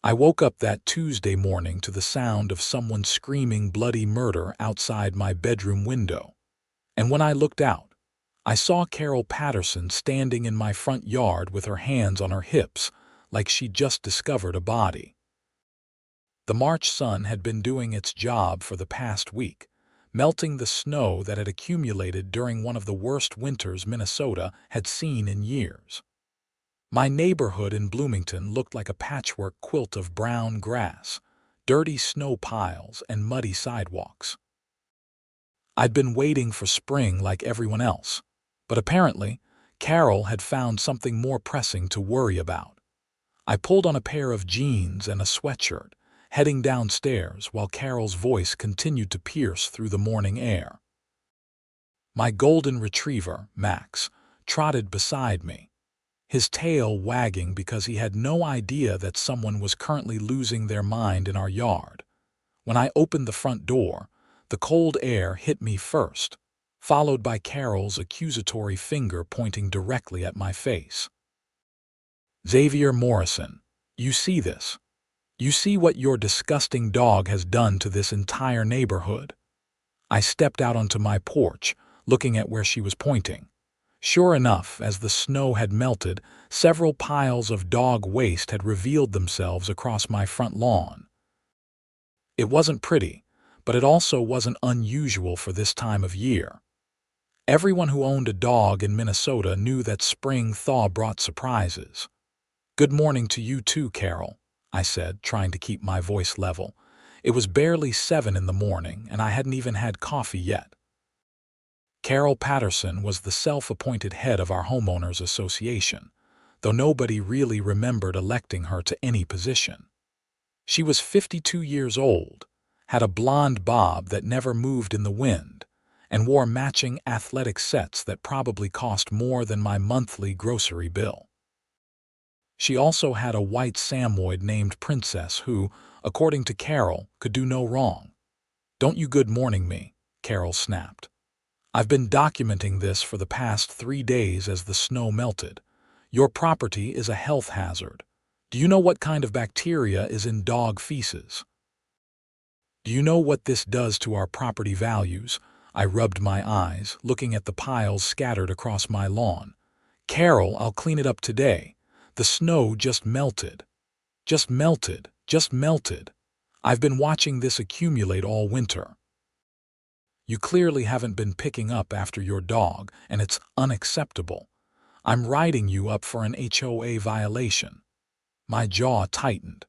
I woke up that Tuesday morning to the sound of someone screaming bloody murder outside my bedroom window. And when I looked out, I saw Carol Patterson standing in my front yard with her hands on her hips, like she'd just discovered a body. The March sun had been doing its job for the past week, melting the snow that had accumulated during one of the worst winters Minnesota had seen in years. My neighborhood in Bloomington looked like a patchwork quilt of brown grass, dirty snow piles, and muddy sidewalks. I'd been waiting for spring like everyone else, but apparently, Carol had found something more pressing to worry about. I pulled on a pair of jeans and a sweatshirt, heading downstairs while Carol's voice continued to pierce through the morning air. My golden retriever, Max, trotted beside me, his tail wagging because he had no idea that someone was currently losing their mind in our yard. When I opened the front door, the cold air hit me first, followed by Carol's accusatory finger pointing directly at my face. "Xavier Morrison, you see this? You see what your disgusting dog has done to this entire neighborhood?" I stepped out onto my porch, looking at where she was pointing. Sure enough, as the snow had melted, several piles of dog waste had revealed themselves across my front lawn. It wasn't pretty, but it also wasn't unusual for this time of year. Everyone who owned a dog in Minnesota knew that spring thaw brought surprises. "Good morning to you too, Carol," I said, trying to keep my voice level. It was barely 7 in the morning, and I hadn't even had coffee yet. Carol Patterson was the self-appointed head of our homeowners association, though nobody really remembered electing her to any position. She was 52 years old, had a blonde bob that never moved in the wind, and wore matching athletic sets that probably cost more than my monthly grocery bill. She also had a white Samoyed named Princess who, according to Carol, could do no wrong. "Don't you good morning me," Carol snapped. "I've been documenting this for the past 3 days as the snow melted. Your property is a health hazard. Do you know what kind of bacteria is in dog feces? Do you know what this does to our property values?" I rubbed my eyes, looking at the piles scattered across my lawn. "Carol, I'll clean it up today. The snow just melted. Just melted. Just melted. I've been watching this accumulate all winter. You clearly haven't been picking up after your dog, and it's unacceptable. I'm writing you up for an HOA violation." My jaw tightened.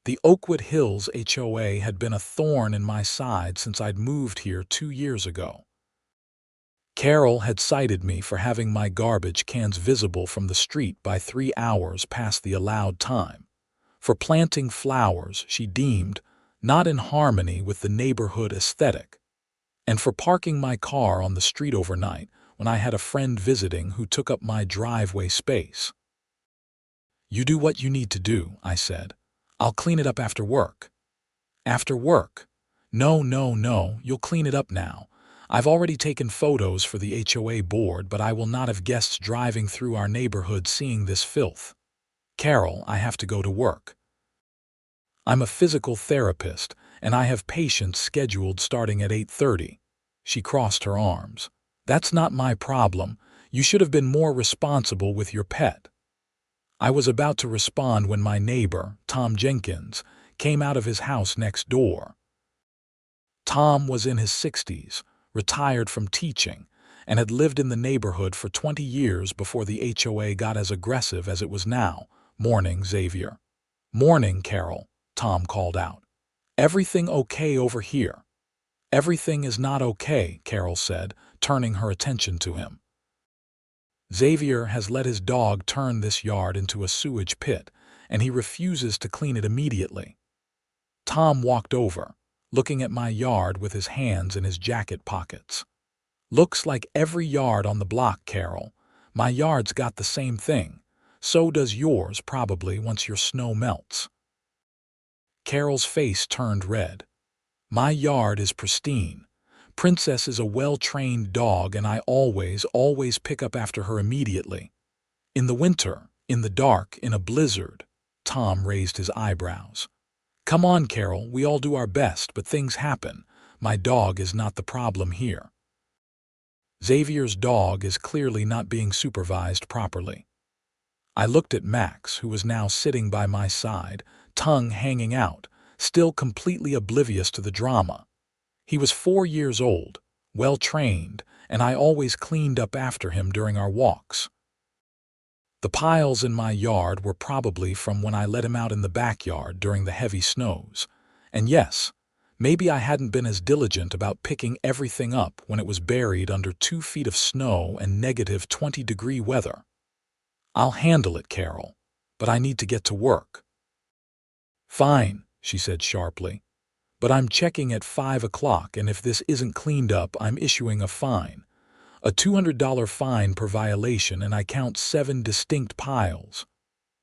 The Oakwood Hills HOA had been a thorn in my side since I'd moved here 2 years ago. Carol had cited me for having my garbage cans visible from the street by 3 hours past the allowed time, for planting flowers she deemed not in harmony with the neighborhood aesthetic, and for parking my car on the street overnight when I had a friend visiting who took up my driveway space. "You do what you need to do," I said. "I'll clean it up after work." "After work? No, no, no, you'll clean it up now. I've already taken photos for the HOA board, but I will not have guests driving through our neighborhood seeing this filth. Carol, I have to go to work. I'm a physical therapist, and I have patients scheduled starting at 8:30. She crossed her arms. "That's not my problem. You should have been more responsible with your pet." I was about to respond when my neighbor, Tom Jenkins, came out of his house next door. Tom was in his 60s, retired from teaching, and had lived in the neighborhood for 20 years before the HOA got as aggressive as it was now. "Morning, Xavier." "Morning, Carol," Tom called out. "Everything okay over here?" "Everything is not okay," Carol said, turning her attention to him. "Xavier has let his dog turn this yard into a sewage pit, and he refuses to clean it immediately." Tom walked over, looking at my yard with his hands in his jacket pockets. "Looks like every yard on the block, Carol. My yard's got the same thing. So does yours probably once your snow melts." Carol's face turned red. "My yard is pristine. Princess is a well-trained dog, and I always pick up after her immediately. In the winter, in the dark, in a blizzard, Tom raised his eyebrows. "Come on, Carol, we all do our best, but things happen. My dog is not the problem here." Xavier's dog is clearly not being supervised properly. I looked at Max, who was now sitting by my side, tongue hanging out, still completely oblivious to the drama. He was 4 years old, well-trained, and I always cleaned up after him during our walks. The piles in my yard were probably from when I let him out in the backyard during the heavy snows. And yes, maybe I hadn't been as diligent about picking everything up when it was buried under 2 feet of snow and negative 20-degree weather. "I'll handle it, Carol, but I need to get to work." "Fine," she said sharply, "but I'm checking at 5 o'clock, and if this isn't cleaned up, I'm issuing a fine. A $200 fine per violation, and I count 7 distinct piles."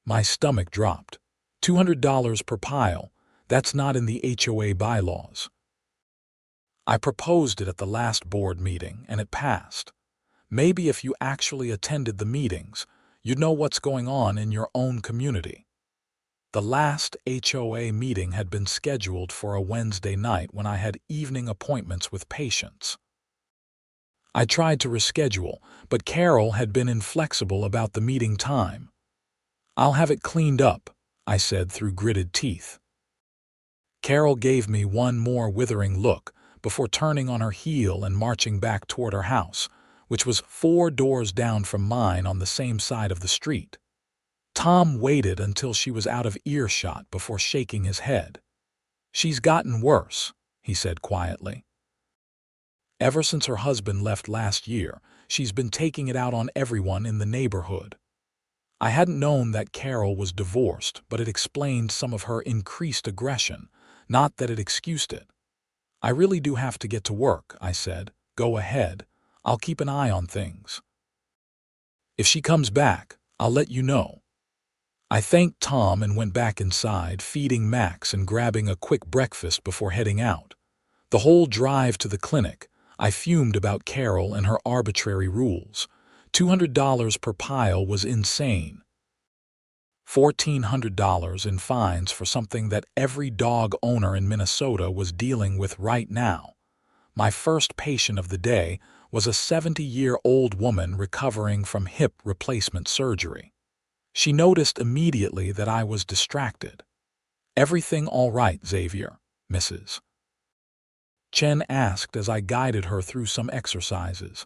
My stomach dropped. $200 per pile, that's not in the HOA bylaws. I proposed it at the last board meeting, and it passed. Maybe if you actually attended the meetings, you'd know what's going on in your own community. The last HOA meeting had been scheduled for a Wednesday night when I had evening appointments with patients. I tried to reschedule, but Carol had been inflexible about the meeting time. "I'll have it cleaned up," I said through gritted teeth. Carol gave me one more withering look before turning on her heel and marching back toward her house, which was 4 doors down from mine on the same side of the street. Tom waited until she was out of earshot before shaking his head. "She's gotten worse," he said quietly. "Ever since her husband left last year, she's been taking it out on everyone in the neighborhood." I hadn't known that Carol was divorced, but it explained some of her increased aggression, not that it excused it. "I really do have to get to work," I said. "Go ahead. I'll keep an eye on things. If she comes back, I'll let you know." I thanked Tom and went back inside, feeding Max and grabbing a quick breakfast before heading out. The whole drive to the clinic, I fumed about Carol and her arbitrary rules. $200 per pile was insane. $1,400 in fines for something that every dog owner in Minnesota was dealing with right now. My first patient of the day was a 70-year-old woman recovering from hip replacement surgery. She noticed immediately that I was distracted. "Everything all right, Xavier, Mrs. Chen asked as I guided her through some exercises.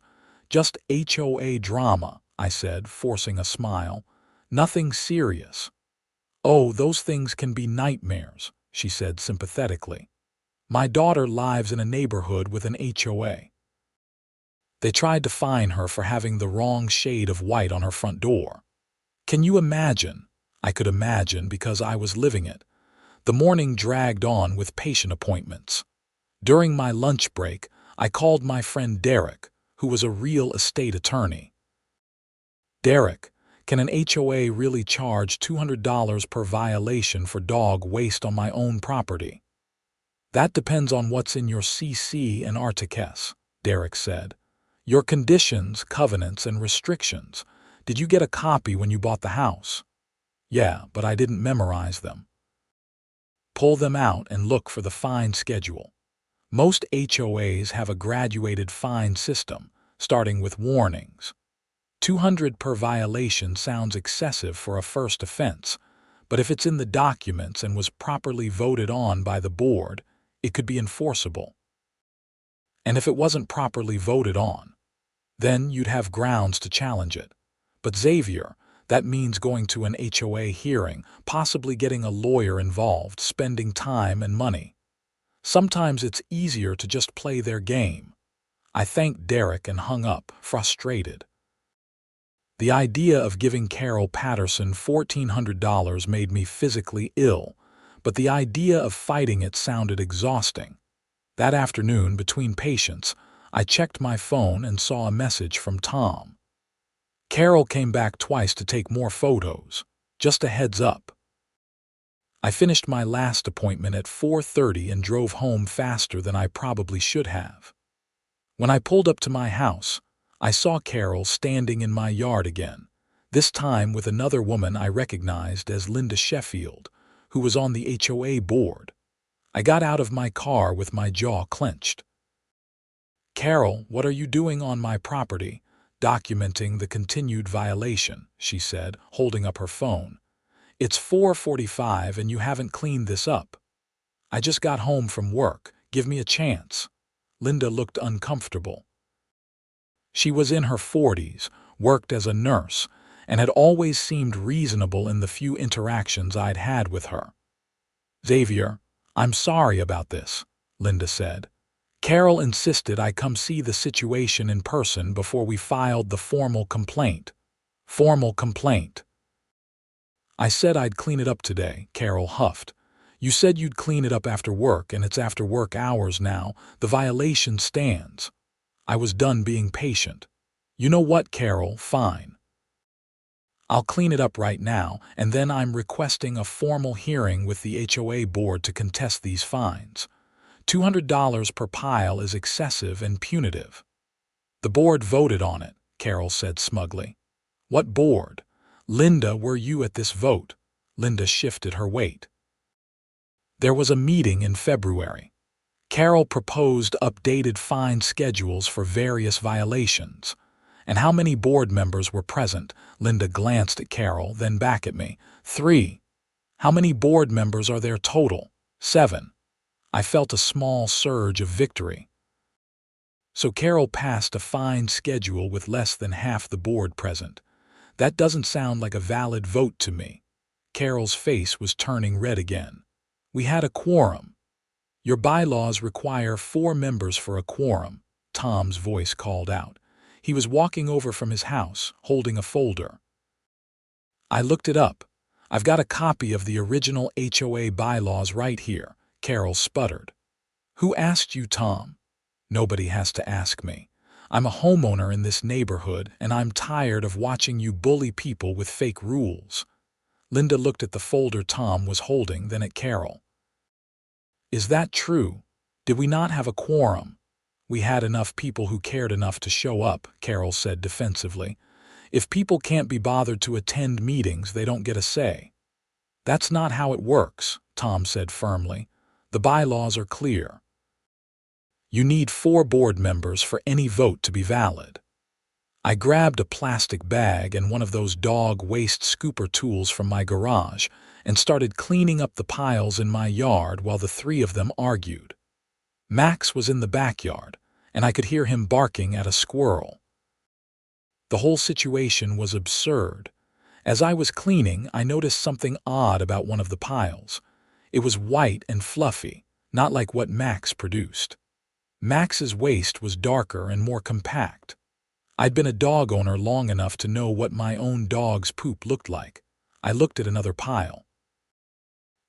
"Just HOA drama," I said, forcing a smile. "Nothing serious." "Oh, those things can be nightmares," she said sympathetically. "My daughter lives in a neighborhood with an HOA. They tried to fine her for having the wrong shade of white on her front door. Can you imagine?" I could imagine because I was living it. The morning dragged on with patient appointments. During my lunch break, I called my friend Derek, who was a real estate attorney. "Derek, can an HOA really charge $200 per violation for dog waste on my own property?" "That depends on what's in your CC and RTCS," Derek said. "Your conditions, covenants, and restrictions. Did you get a copy when you bought the house?" "Yeah, but I didn't memorize them." "Pull them out and look for the fine schedule. Most HOAs have a graduated fine system, starting with warnings. $200 per violation sounds excessive for a first offense, but if it's in the documents and was properly voted on by the board, it could be enforceable. And if it wasn't properly voted on, then you'd have grounds to challenge it. But Xavier, that means going to an HOA hearing, possibly getting a lawyer involved, spending time and money. Sometimes it's easier to just play their game." I thanked Derek and hung up, frustrated. The idea of giving Carol Patterson $1,400 made me physically ill, but the idea of fighting it sounded exhausting. That afternoon, between patients, I checked my phone and saw a message from Tom. "Carol came back twice to take more photos. Just a heads up." I finished my last appointment at 4:30 and drove home faster than I probably should have. When I pulled up to my house, I saw Carol standing in my yard again, this time with another woman I recognized as Linda Sheffield, who was on the HOA board. I got out of my car with my jaw clenched. "Carol, what are you doing on my property?" "Documenting the continued violation," she said, holding up her phone. "It's 4:45 and you haven't cleaned this up." "I just got home from work. Give me a chance." Linda looked uncomfortable. She was in her 40s, worked as a nurse, and had always seemed reasonable in the few interactions I'd had with her. "Xavier, I'm sorry about this," Linda said. "Carol insisted I come see the situation in person before we filed the formal complaint." "Formal complaint?" "I said I'd clean it up today," Carol huffed. "You said you'd clean it up after work, and it's after work hours now. The violation stands." I was done being patient. "You know what, Carol, fine. I'll clean it up right now, and then I'm requesting a formal hearing with the HOA board to contest these fines. $200 per pile is excessive and punitive." "The board voted on it," Carol said smugly. "What board?" "Linda, were you at this vote?" Linda shifted her weight. "There was a meeting in February. Carol proposed updated fine schedules for various violations." "And how many board members were present?" Linda glanced at Carol, then back at me. "3. "How many board members are there total?" "7. I felt a small surge of victory. So Carol passed a fine schedule with less than half the board present. That doesn't sound like a valid vote to me. Carol's face was turning red again. "We had a quorum." "Your bylaws require 4 members for a quorum," Tom's voice called out. He was walking over from his house, holding a folder. "I looked it up. I've got a copy of the original HOA bylaws right here," Carol sputtered. "Who asked you, Tom?" "Nobody has to ask me. I'm a homeowner in this neighborhood, and I'm tired of watching you bully people with fake rules." Linda looked at the folder Tom was holding, then at Carol. "Is that true? Did we not have a quorum?" "We had enough people who cared enough to show up," Carol said defensively. "If people can't be bothered to attend meetings, they don't get a say." "That's not how it works," Tom said firmly. "The bylaws are clear. You need 4 board members for any vote to be valid." I grabbed a plastic bag and one of those dog waste scooper tools from my garage and started cleaning up the piles in my yard while the 3 of them argued. Max was in the backyard, and I could hear him barking at a squirrel. The whole situation was absurd. As I was cleaning, I noticed something odd about one of the piles. It was white and fluffy, not like what Max produced. Max's waste was darker and more compact. I'd been a dog owner long enough to know what my own dog's poop looked like. I looked at another pile.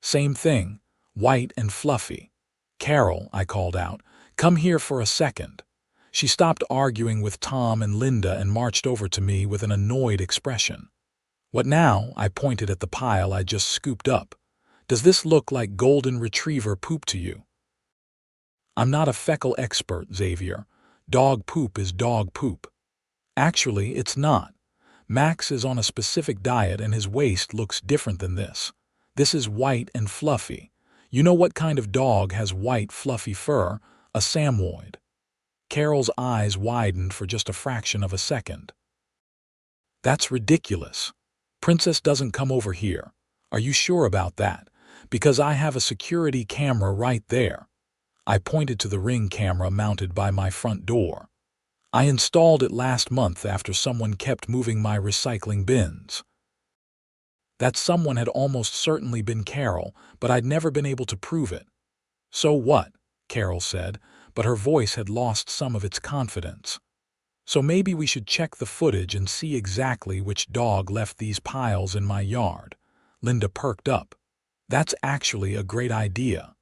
Same thing, white and fluffy. "Carol," I called out, "come here for a second." She stopped arguing with Tom and Linda and marched over to me with an annoyed expression. "What now?" I pointed at the pile I just scooped up. "Does this look like golden retriever poop to you?" "I'm not a fecal expert, Xavier. Dog poop is dog poop." "Actually, it's not. Max is on a specific diet and his waste looks different than this. This is white and fluffy. You know what kind of dog has white, fluffy fur? A Samoyed." Carol's eyes widened for just a fraction of a second. "That's ridiculous. Princess doesn't come over here. Are you sure about that? Because I have a security camera right there." I pointed to the Ring camera mounted by my front door. "I installed it last month after someone kept moving my recycling bins." That someone had almost certainly been Carol, but I'd never been able to prove it. "So what?" Carol said, but her voice had lost some of its confidence. "So maybe we should check the footage and see exactly which dog left these piles in my yard." Linda perked up. "That's actually a great idea.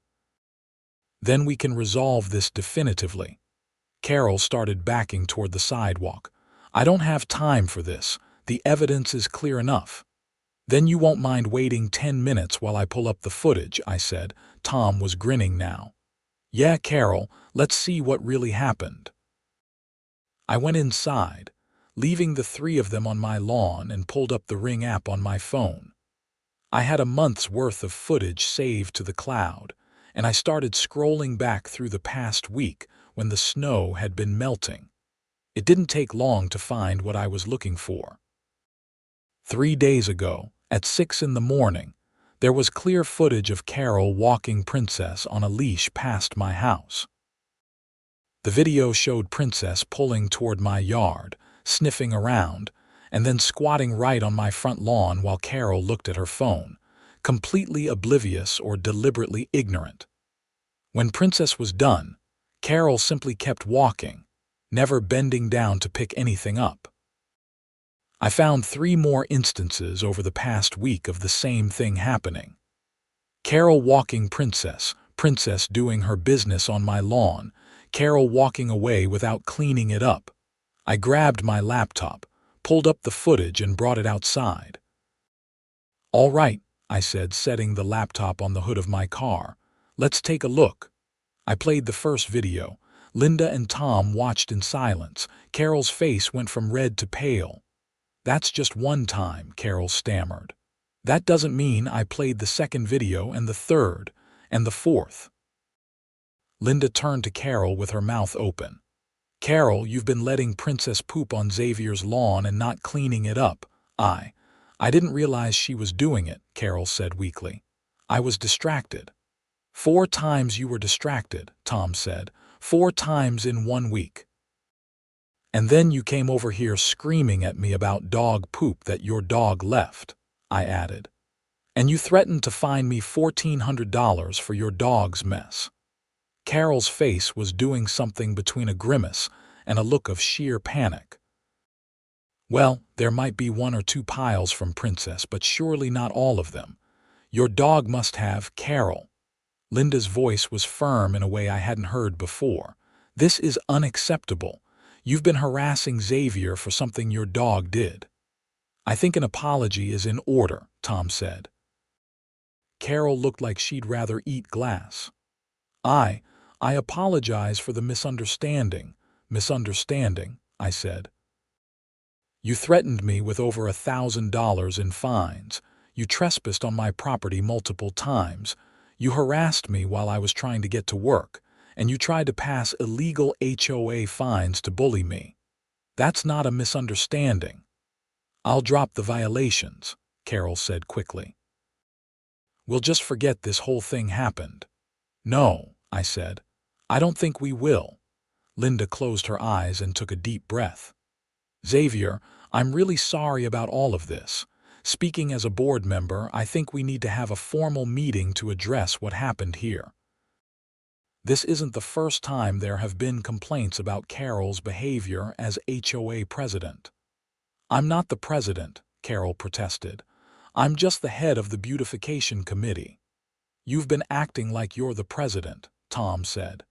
Then we can resolve this definitively." Carol started backing toward the sidewalk. "I don't have time for this. The evidence is clear enough." "Then you won't mind waiting 10 minutes while I pull up the footage," I said. Tom was grinning now. "Yeah, Carol, let's see what really happened." I went inside. leaving the three of them on my lawn, and pulled up the Ring app on my phone. I had a month's worth of footage saved to the cloud, and I started scrolling back through the past week when the snow had been melting. It didn't take long to find what I was looking for. 3 days ago, at 6 in the morning, there was clear footage of Carol walking Princess on a leash past my house. The video showed Princess pulling toward my yard, sniffing around, and then squatting right on my front lawn while Carol looked at her phone, completely oblivious or deliberately ignorant. When Princess was done, Carol simply kept walking, never bending down to pick anything up. I found 3 more instances over the past week of the same thing happening. Carol walking Princess, Princess doing her business on my lawn, Carol walking away without cleaning it up. I grabbed my laptop, pulled up the footage, and brought it outside. "All right," I said, setting the laptop on the hood of my car. "Let's take a look." I played the first video. Linda and Tom watched in silence. Carol's face went from red to pale. "That's just one time," Carol stammered. "That doesn't mean I played the second video and the third and the fourth." Linda turned to Carol with her mouth open. "Carol, you've been letting Princess poop on Xavier's lawn and not cleaning it up." I didn't realize she was doing it," Carol said weakly. "I was distracted." "4 times you were distracted," Tom said. 4 times in 1 week. "And then you came over here screaming at me about dog poop that your dog left," I added. "And you threatened to fine me $1,400 for your dog's mess." Carol's face was doing something between a grimace and a look of sheer panic. "Well, there might be 1 or 2 piles from Princess, but surely not all of them. Your dog must have." "Carol." Linda's voice was firm in a way I hadn't heard before. "This is unacceptable. You've been harassing Xavier for something your dog did." "I think an apology is in order," Tom said. Carol looked like she'd rather eat glass. I apologize for the misunderstanding." "Misunderstanding," I said. "You threatened me with over $1,000 in fines. You trespassed on my property multiple times. You harassed me while I was trying to get to work, and you tried to pass illegal HOA fines to bully me. That's not a misunderstanding." "I'll drop the violations," Carol said quickly. "We'll just forget this whole thing happened." "No," I said. "I don't think we will." Linda closed her eyes and took a deep breath. "Xavier, I'm really sorry about all of this. Speaking as a board member, I think we need to have a formal meeting to address what happened here. This isn't the first time there have been complaints about Carol's behavior as HOA president." "I'm not the president," Carol protested. "I'm just the head of the beautification committee." "You've been acting like you're the president," Tom said.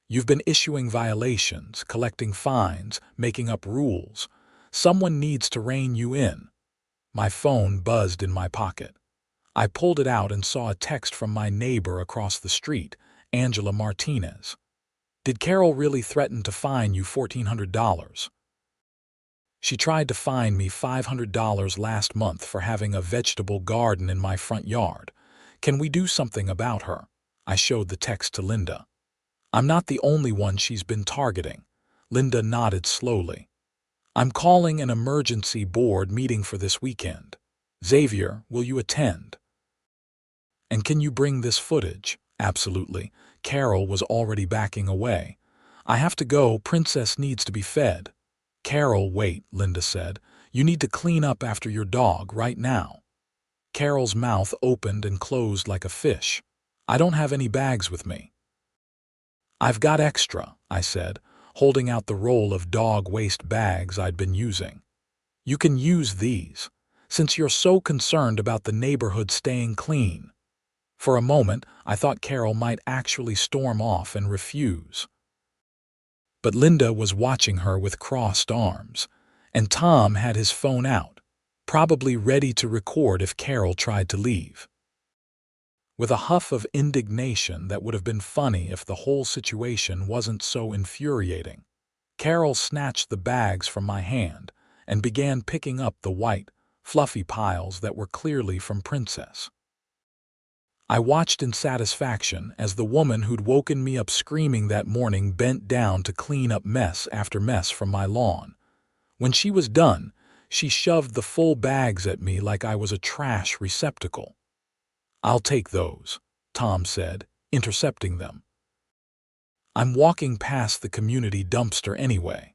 "You've been issuing violations, collecting fines, making up rules. Someone needs to rein you in." My phone buzzed in my pocket. I pulled it out and saw a text from my neighbor across the street, Angela Martinez. "Did Carol really threaten to fine you $1,400? She tried to fine me $500 last month for having a vegetable garden in my front yard. Can we do something about her?" I showed the text to Linda. "I'm not the only one she's been targeting." Linda nodded slowly. "I'm calling an emergency board meeting for this weekend. Xavier, will you attend? And can you bring this footage?" "Absolutely." Carol was already backing away. "I have to go. Princess needs to be fed." "Carol, wait," Linda said. "You need to clean up after your dog right now." Carol's mouth opened and closed like a fish. "I don't have any bags with me." "I've got extra," I said, holding out the roll of dog waste bags I'd been using. "You can use these, since you're so concerned about the neighborhood staying clean." For a moment, I thought Carol might actually storm off and refuse. But Linda was watching her with crossed arms, and Tom had his phone out, probably ready to record if Carol tried to leave. With a huff of indignation that would have been funny if the whole situation wasn't so infuriating, Carol snatched the bags from my hand and began picking up the white, fluffy piles that were clearly from Princess. I watched in satisfaction as the woman who'd woken me up screaming that morning bent down to clean up mess after mess from my lawn. When she was done, she shoved the full bags at me like I was a trash receptacle. "I'll take those," Tom said, intercepting them. "I'm walking past the community dumpster anyway."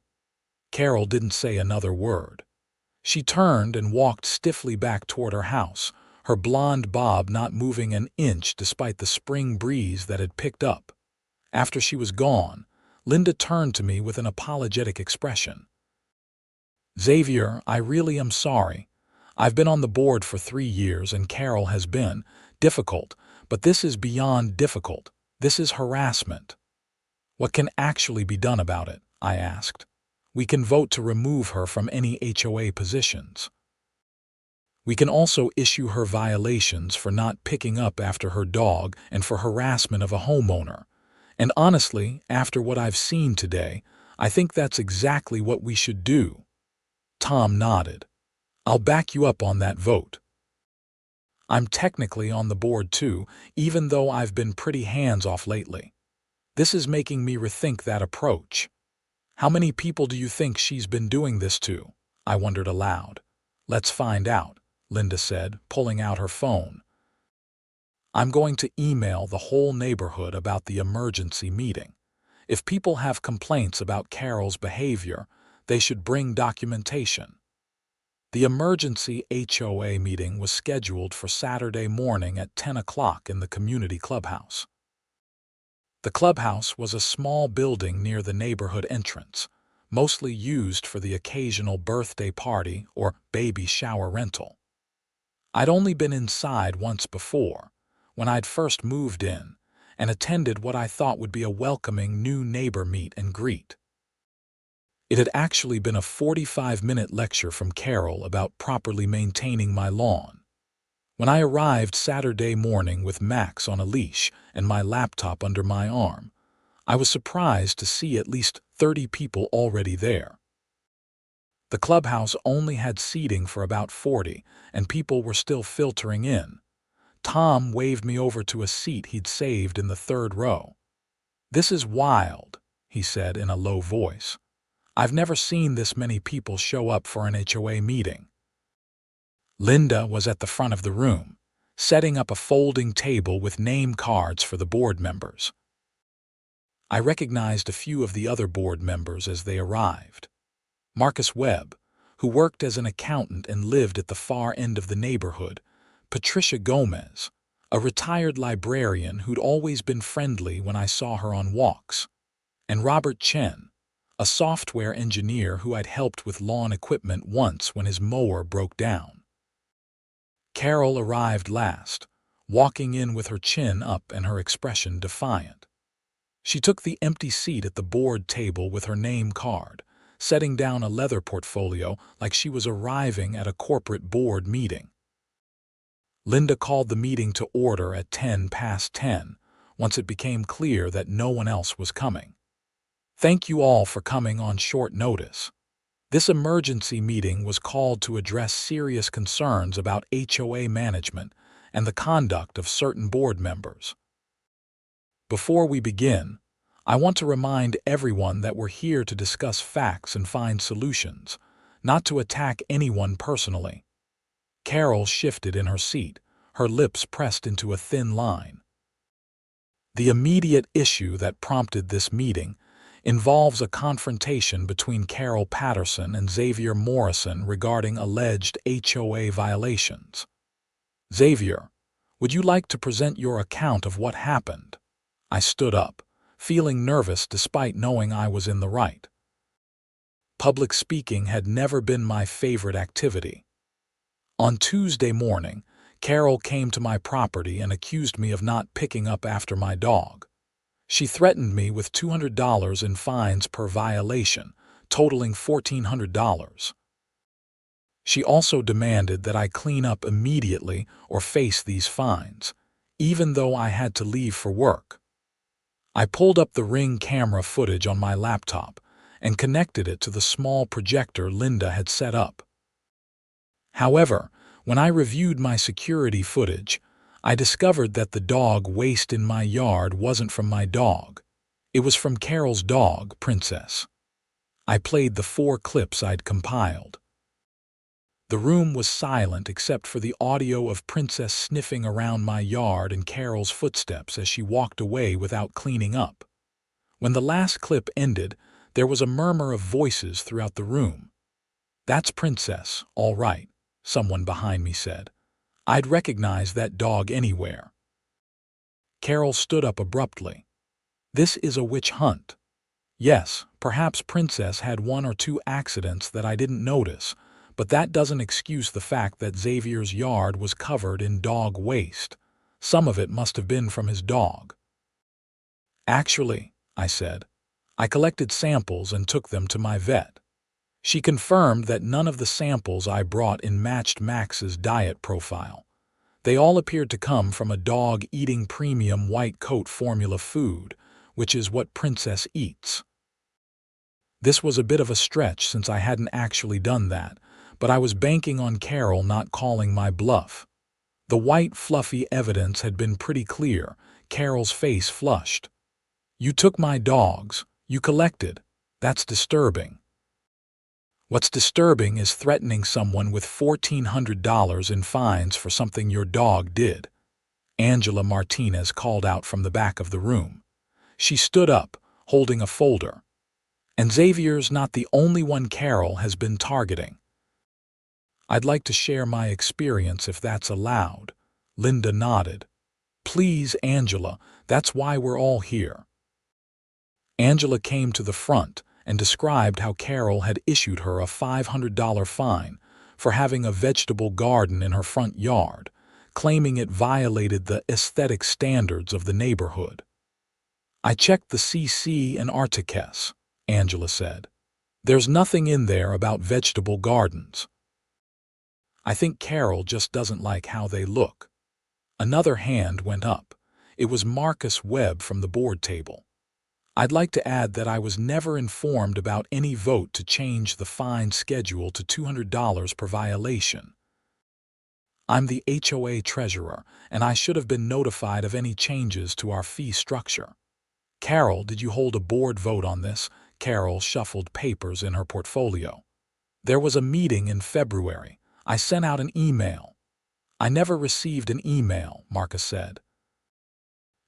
Carol didn't say another word. She turned and walked stiffly back toward her house, her blonde bob not moving an inch despite the spring breeze that had picked up. After she was gone, Linda turned to me with an apologetic expression. "Xavier, I really am sorry. I've been on the board for 3 years and Carol has been difficult, but this is beyond difficult. This is harassment." "What can actually be done about it?" I asked. "We can vote to remove her from any HOA positions. We can also issue her violations for not picking up after her dog and for harassment of a homeowner. And honestly, after what I've seen today, I think that's exactly what we should do." Tom nodded. "I'll back you up on that vote. I'm technically on the board too, even though I've been pretty hands-off lately. This is making me rethink that approach." "How many people do you think she's been doing this to?" I wondered aloud. "Let's find out," Linda said, pulling out her phone. "I'm going to email the whole neighborhood about the emergency meeting. If people have complaints about Carol's behavior, they should bring documentation." The emergency HOA meeting was scheduled for Saturday morning at 10 o'clock in the community clubhouse. The clubhouse was a small building near the neighborhood entrance, mostly used for the occasional birthday party or baby shower rental. I'd only been inside once before, when I'd first moved in, and attended what I thought would be a welcoming new neighbor meet and greet. It had actually been a 45-minute lecture from Carol about properly maintaining my lawn. When I arrived Saturday morning with Max on a leash and my laptop under my arm, I was surprised to see at least 30 people already there. The clubhouse only had seating for about 40, and people were still filtering in. Tom waved me over to a seat he'd saved in the 3rd row. "This is wild," he said in a low voice. "I've never seen this many people show up for an HOA meeting." Linda was at the front of the room, setting up a folding table with name cards for the board members. I recognized a few of the other board members as they arrived. Marcus Webb, who worked as an accountant and lived at the far end of the neighborhood, Patricia Gomez, a retired librarian who'd always been friendly when I saw her on walks, and Robert Chen, a software engineer who I'd helped with lawn equipment once when his mower broke down. Carol arrived last, walking in with her chin up and her expression defiant. She took the empty seat at the board table with her name card, setting down a leather portfolio like she was arriving at a corporate board meeting. Linda called the meeting to order at 10 past 10, once it became clear that no one else was coming. "Thank you all for coming on short notice. This emergency meeting was called to address serious concerns about HOA management and the conduct of certain board members. Before we begin, I want to remind everyone that we're here to discuss facts and find solutions, not to attack anyone personally." Carol shifted in her seat, her lips pressed into a thin line. "The immediate issue that prompted this meeting involves a confrontation between Carol Patterson and Xavier Morrison regarding alleged HOA violations. Xavier, would you like to present your account of what happened?" I stood up, feeling nervous despite knowing I was in the right. Public speaking had never been my favorite activity. On Tuesday morning, Carol came to my property and accused me of not picking up after my dog. She threatened me with $200 in fines per violation, totaling $1,400. She also demanded that I clean up immediately or face these fines, even though I had to leave for work. I pulled up the Ring camera footage on my laptop, and connected it to the small projector Linda had set up. However, when I reviewed my security footage, I discovered that the dog waste in my yard wasn't from my dog. It was from Carol's dog, Princess. I played the 4 clips I'd compiled. The room was silent except for the audio of Princess sniffing around my yard and Carol's footsteps as she walked away without cleaning up. When the last clip ended, there was a murmur of voices throughout the room. "That's Princess, all right," someone behind me said. "I'd recognize that dog anywhere." Carol stood up abruptly. "This is a witch hunt." Yes, perhaps Princess had 1 or 2 accidents that I didn't notice, but that doesn't excuse the fact that Xavier's yard was covered in dog waste. Some of it must have been from his dog. "Actually," I said, "I collected samples and took them to my vet." She confirmed that none of the samples I brought in matched Max's diet profile. They all appeared to come from a dog eating premium white coat formula food, which is what Princess eats. This was a bit of a stretch since I hadn't actually done that, but I was banking on Carol not calling my bluff. The white, fluffy evidence had been pretty clear. Carol's face flushed. "You took my dogs. You collected. That's disturbing." "What's disturbing is threatening someone with $1,400 in fines for something your dog did," Angela Martinez called out from the back of the room. She stood up, holding a folder. "And Xavier's not the only one Carol has been targeting." "I'd like to share my experience if that's allowed." Linda nodded. "Please, Angela, that's why we're all here." Angela came to the front and described how Carol had issued her a $500 fine for having a vegetable garden in her front yard, claiming it violated the aesthetic standards of the neighborhood. "I checked the CC and Articus," Angela said. "There's nothing in there about vegetable gardens." "I think Carol just doesn't like how they look." Another hand went up. It was Marcus Webb from the board table. "I'd like to add that I was never informed about any vote to change the fine schedule to $200 per violation. I'm the HOA treasurer, and I should have been notified of any changes to our fee structure." "Carol, did you hold a board vote on this?" Carol shuffled papers in her portfolio. "There was a meeting in February. I sent out an email." "I never received an email," Marcus said.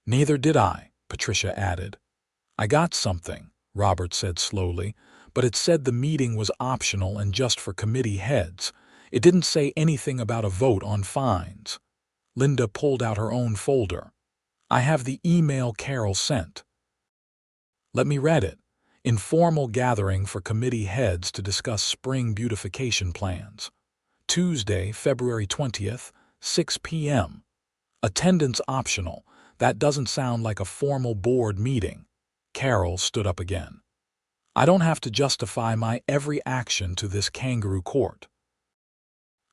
"Neither did I," Patricia added. "I got something," Robert said slowly, "but it said the meeting was optional and just for committee heads. It didn't say anything about a vote on fines." Linda pulled out her own folder. "I have the email Carol sent." "Let me read it. Informal gathering for committee heads to discuss spring beautification plans. Tuesday, February 20th, 6 p.m. Attendance optional. That doesn't sound like a formal board meeting." Carol stood up again. "I don't have to justify my every action to this kangaroo court.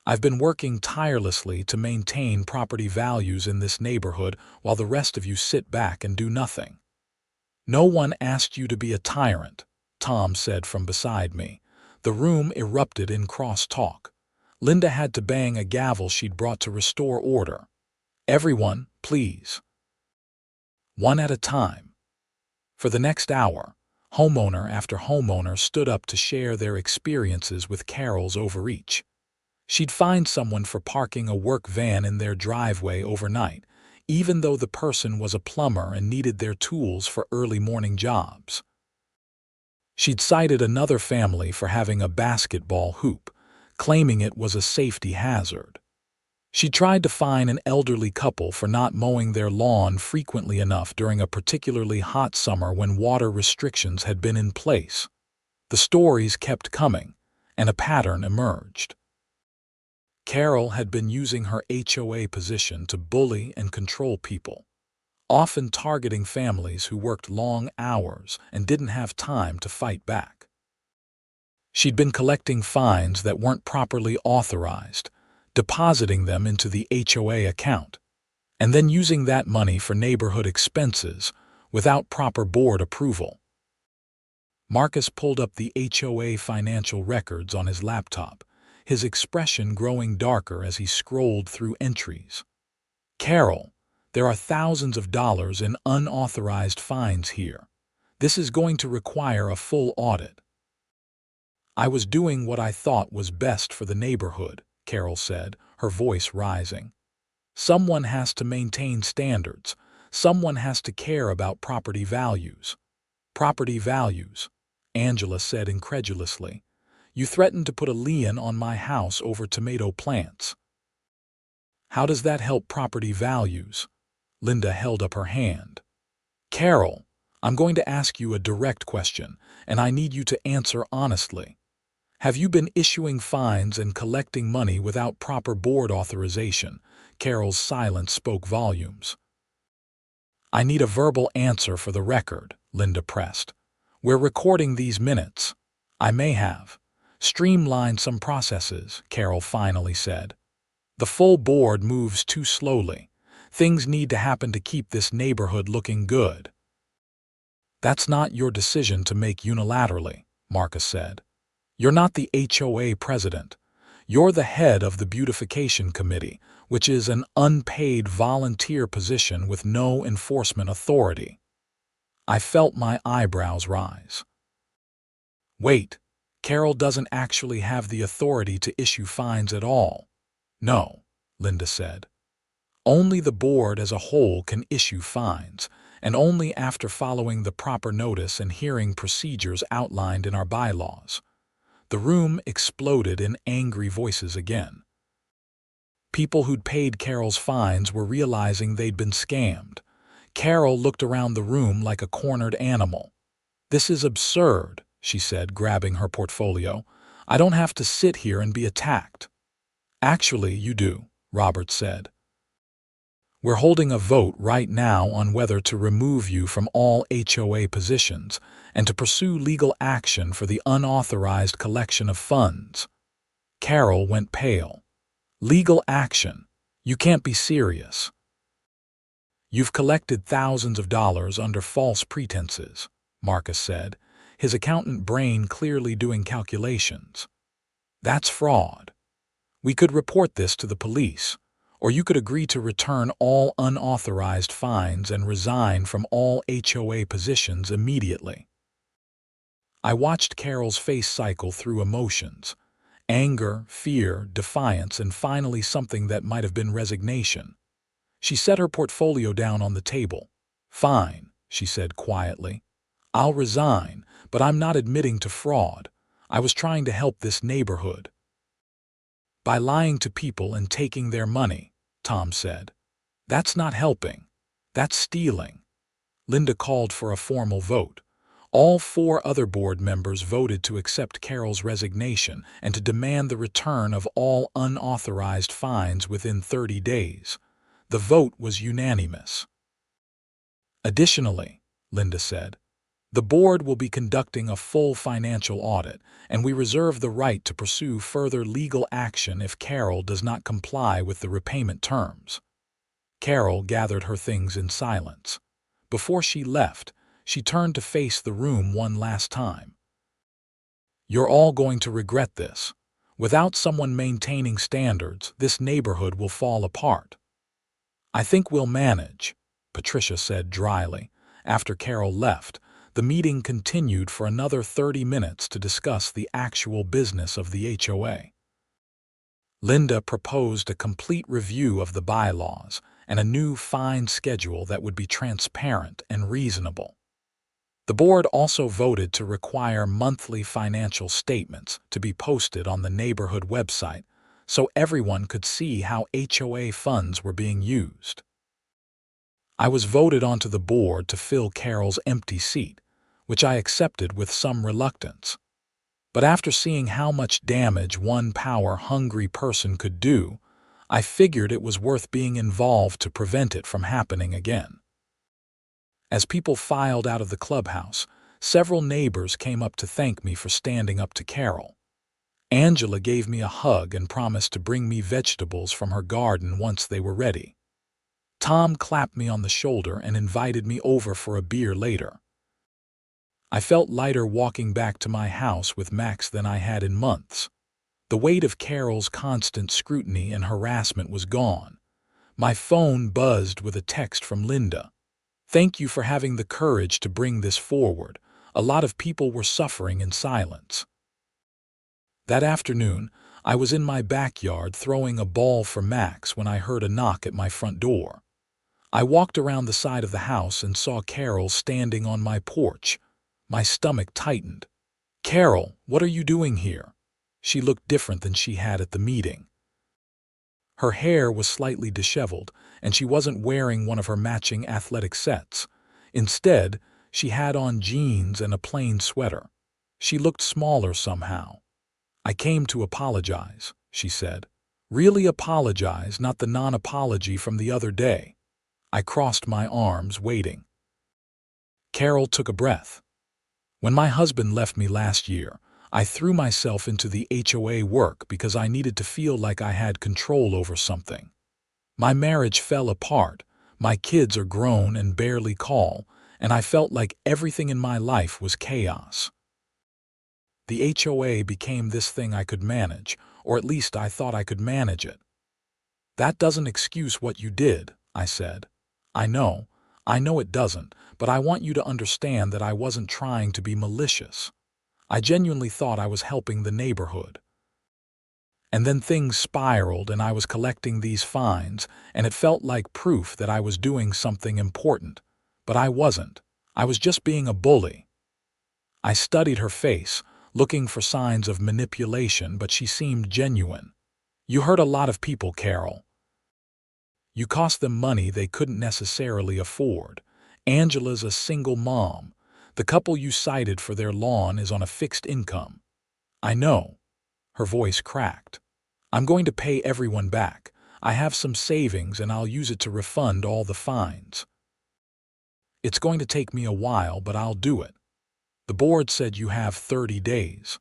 I've been working tirelessly to maintain property values in this neighborhood while the rest of you sit back and do nothing." "No one asked you to be a tyrant," Tom said from beside me. The room erupted in cross-talk. Linda had to bang a gavel she'd brought to restore order. "Everyone, please. One at a time." For the next hour, homeowner after homeowner stood up to share their experiences with Carol's overreach. She'd find someone for parking a work van in their driveway overnight, even though the person was a plumber and needed their tools for early morning jobs. She'd cited another family for having a basketball hoop, claiming it was a safety hazard. She tried to fine an elderly couple for not mowing their lawn frequently enough during a particularly hot summer when water restrictions had been in place. The stories kept coming, and a pattern emerged. Carol had been using her HOA position to bully and control people, often targeting families who worked long hours and didn't have time to fight back. She'd been collecting fines that weren't properly authorized, depositing them into the HOA account, and then using that money for neighborhood expenses without proper board approval. Marcus pulled up the HOA financial records on his laptop, his expression growing darker as he scrolled through entries. Carol, there are thousands of dollars in unauthorized fines here. This is going to require a full audit. I was doing what I thought was best for the neighborhood, Carol said, her voice rising. Someone has to maintain standards. Someone has to care about property values. Property values, Angela said incredulously. You threatened to put a lien on my house over tomato plants. How does that help property values? Linda held up her hand. Carol, I'm going to ask you a direct question, and I need you to answer honestly. Have you been issuing fines and collecting money without proper board authorization? Carol's silence spoke volumes. I need a verbal answer for the record, Linda pressed. We're recording these minutes. I may have streamlined some processes, Carol finally said. The full board moves too slowly. Things need to happen to keep this neighborhood looking good. That's not your decision to make unilaterally, Marcus said. You're not the HOA president. You're the head of the beautification committee, which is an unpaid volunteer position with no enforcement authority. I felt my eyebrows rise. Wait, Carol doesn't actually have the authority to issue fines at all. No, Linda said. Only the board as a whole can issue fines, and only after following the proper notice and hearing procedures outlined in our bylaws. The room exploded in angry voices again. People who'd paid Carol's fines were realizing they'd been scammed. Carol looked around the room like a cornered animal. This is absurd, she said, grabbing her portfolio. I don't have to sit here and be attacked. Actually, you do, Robert said. We're holding a vote right now on whether to remove you from all HOA positions and to pursue legal action for the unauthorized collection of funds. Carol went pale. Legal action? You can't be serious. You've collected thousands of dollars under false pretenses, Marcus said, his accountant brain clearly doing calculations. That's fraud. We could report this to the police, or you could agree to return all unauthorized fines and resign from all HOA positions immediately. I watched Carol's face cycle through emotions. Anger, fear, defiance, and finally something that might have been resignation. She set her portfolio down on the table. Fine, she said quietly. I'll resign, but I'm not admitting to fraud. I was trying to help this neighborhood. By lying to people and taking their money, Tom said. That's not helping. That's stealing. Linda called for a formal vote. All 4 other board members voted to accept Carol's resignation and to demand the return of all unauthorized fines within 30 days. The vote was unanimous. Additionally, Linda said, the board will be conducting a full financial audit, and we reserve the right to pursue further legal action if Carol does not comply with the repayment terms. Carol gathered her things in silence. Before she left, she turned to face the room one last time. You're all going to regret this. Without someone maintaining standards, this neighborhood will fall apart. I think we'll manage, Patricia said dryly. After Carol left, the meeting continued for another 30 minutes to discuss the actual business of the HOA. Linda proposed a complete review of the bylaws and a new fine schedule that would be transparent and reasonable. The board also voted to require monthly financial statements to be posted on the neighborhood website so everyone could see how HOA funds were being used. I was voted onto the board to fill Carol's empty seat, which I accepted with some reluctance. But after seeing how much damage one power-hungry person could do, I figured it was worth being involved to prevent it from happening again. As people filed out of the clubhouse, several neighbors came up to thank me for standing up to Carol. Angela gave me a hug and promised to bring me vegetables from her garden once they were ready. Tom clapped me on the shoulder and invited me over for a beer later. I felt lighter walking back to my house with Max than I had in months. The weight of Carol's constant scrutiny and harassment was gone. My phone buzzed with a text from Linda. "Thank you for having the courage to bring this forward. A lot of people were suffering in silence." That afternoon, I was in my backyard throwing a ball for Max when I heard a knock at my front door. I walked around the side of the house and saw Carol standing on my porch. My stomach tightened. "Carol, what are you doing here?" She looked different than she had at the meeting. Her hair was slightly disheveled, and she wasn't wearing one of her matching athletic sets. Instead, she had on jeans and a plain sweater. She looked smaller somehow. "I came to apologize," she said. "Really apologize, not the non-apology from the other day." I crossed my arms, waiting. Carol took a breath. "When my husband left me last year, I threw myself into the HOA work because I needed to feel like I had control over something. My marriage fell apart, my kids are grown and barely call, and I felt like everything in my life was chaos. The HOA became this thing I could manage, or at least I thought I could manage it." "That doesn't excuse what you did," I said. I know it doesn't, but I want you to understand that I wasn't trying to be malicious. I genuinely thought I was helping the neighborhood. And then things spiraled and I was collecting these fines, and it felt like proof that I was doing something important. But I wasn't. I was just being a bully." I studied her face, looking for signs of manipulation, but she seemed genuine. "You hurt a lot of people, Carol. You cost them money they couldn't necessarily afford. Angela's a single mom. The couple you cited for their lawn is on a fixed income." "I know." Her voice cracked. "I'm going to pay everyone back. I have some savings and I'll use it to refund all the fines. It's going to take me a while, but I'll do it. The board said you have 30 days.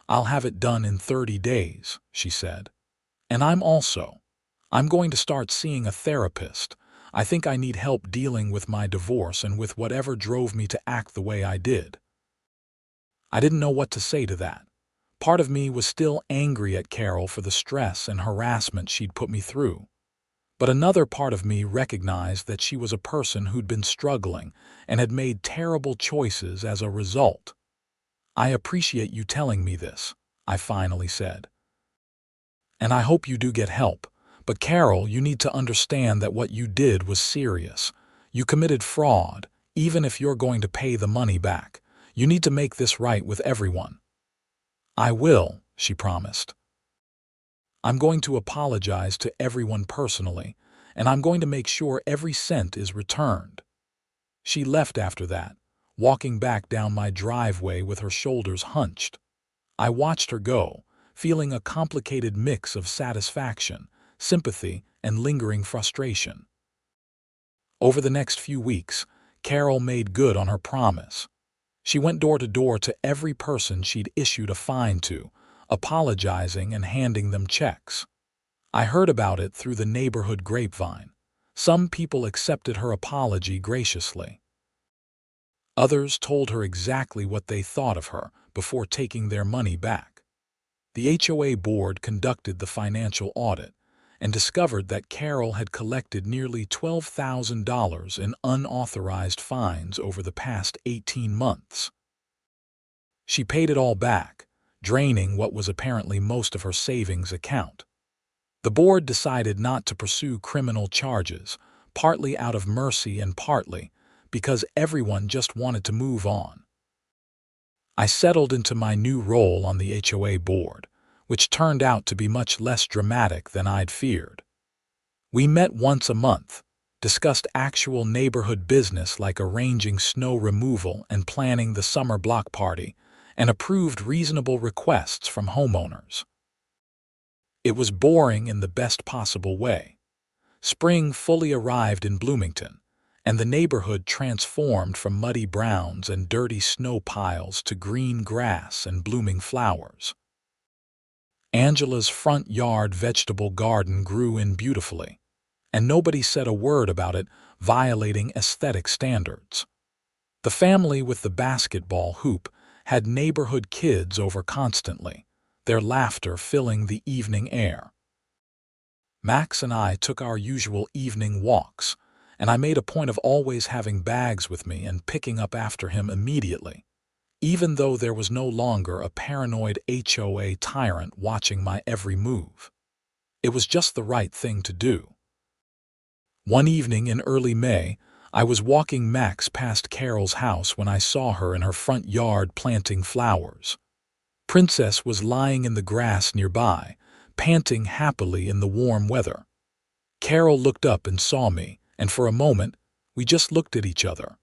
I'll have it done in 30 days, she said. And I'm going to start seeing a therapist. I think I need help dealing with my divorce and with whatever drove me to act the way I did." I didn't know what to say to that. Part of me was still angry at Carol for the stress and harassment she'd put me through. But another part of me recognized that she was a person who'd been struggling and had made terrible choices as a result. "I appreciate you telling me this," I finally said. "And I hope you do get help. But Carol, you need to understand that what you did was serious. You committed fraud, even if you're going to pay the money back. You need to make this right with everyone." "I will," she promised. "I'm going to apologize to everyone personally, and I'm going to make sure every cent is returned." She left after that, walking back down my driveway with her shoulders hunched. I watched her go, feeling a complicated mix of satisfaction, sympathy, and lingering frustration. Over the next few weeks, Carol made good on her promise. She went door to door to every person she'd issued a fine to, apologizing and handing them checks. I heard about it through the neighborhood grapevine. Some people accepted her apology graciously. Others told her exactly what they thought of her before taking their money back. The HOA board conducted the financial audit and discovered that Carol had collected nearly $12,000 in unauthorized fines over the past 18 months. She paid it all back, draining what was apparently most of her savings account. The board decided not to pursue criminal charges, partly out of mercy and partly because everyone just wanted to move on. I settled into my new role on the HOA board, which turned out to be much less dramatic than I'd feared. We met once a month, discussed actual neighborhood business like arranging snow removal and planning the summer block party, and approved reasonable requests from homeowners. It was boring in the best possible way. Spring fully arrived in Bloomington, and the neighborhood transformed from muddy browns and dirty snow piles to green grass and blooming flowers. Angela's front yard vegetable garden grew in beautifully, and nobody said a word about it violating aesthetic standards. The family with the basketball hoop had neighborhood kids over constantly, their laughter filling the evening air. Max and I took our usual evening walks, and I made a point of always having bags with me and picking up after him immediately, even though there was no longer a paranoid HOA tyrant watching my every move. It was just the right thing to do. One evening in early May, I was walking Max past Carol's house when I saw her in her front yard planting flowers. Princess was lying in the grass nearby, panting happily in the warm weather. Carol looked up and saw me, and for a moment, we just looked at each other.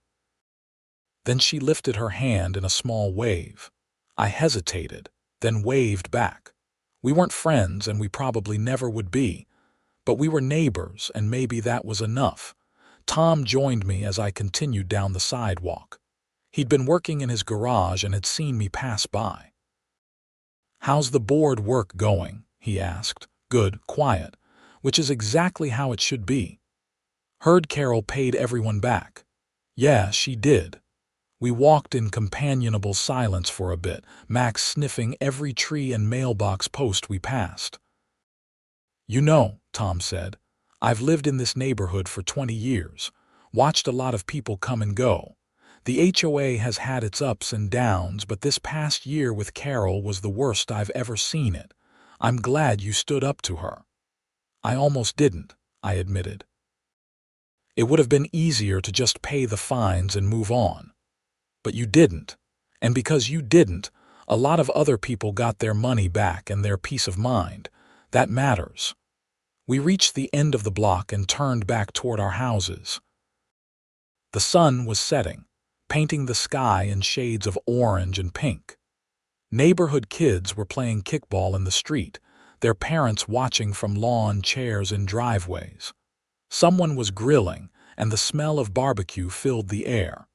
Then she lifted her hand in a small wave. I hesitated, then waved back. We weren't friends, and we probably never would be, but we were neighbors, and maybe that was enough. Tom joined me as I continued down the sidewalk. He'd been working in his garage and had seen me pass by. "How's the board work going?" he asked. "Good, quiet," which is exactly how it should be. "Heard Carol paid everyone back." "Yeah, she did." We walked in companionable silence for a bit, Max sniffing every tree and mailbox post we passed. "You know," Tom said, "I've lived in this neighborhood for 20 years, watched a lot of people come and go. The HOA has had its ups and downs, but this past year with Carol was the worst I've ever seen it. I'm glad you stood up to her." "I almost didn't," I admitted. "It would have been easier to just pay the fines and move on. But you didn't. And because you didn't, a lot of other people got their money back and their peace of mind. That matters." We reached the end of the block and turned back toward our houses. The sun was setting, painting the sky in shades of orange and pink. Neighborhood kids were playing kickball in the street, their parents watching from lawn chairs in driveways. Someone was grilling, and the smell of barbecue filled the air.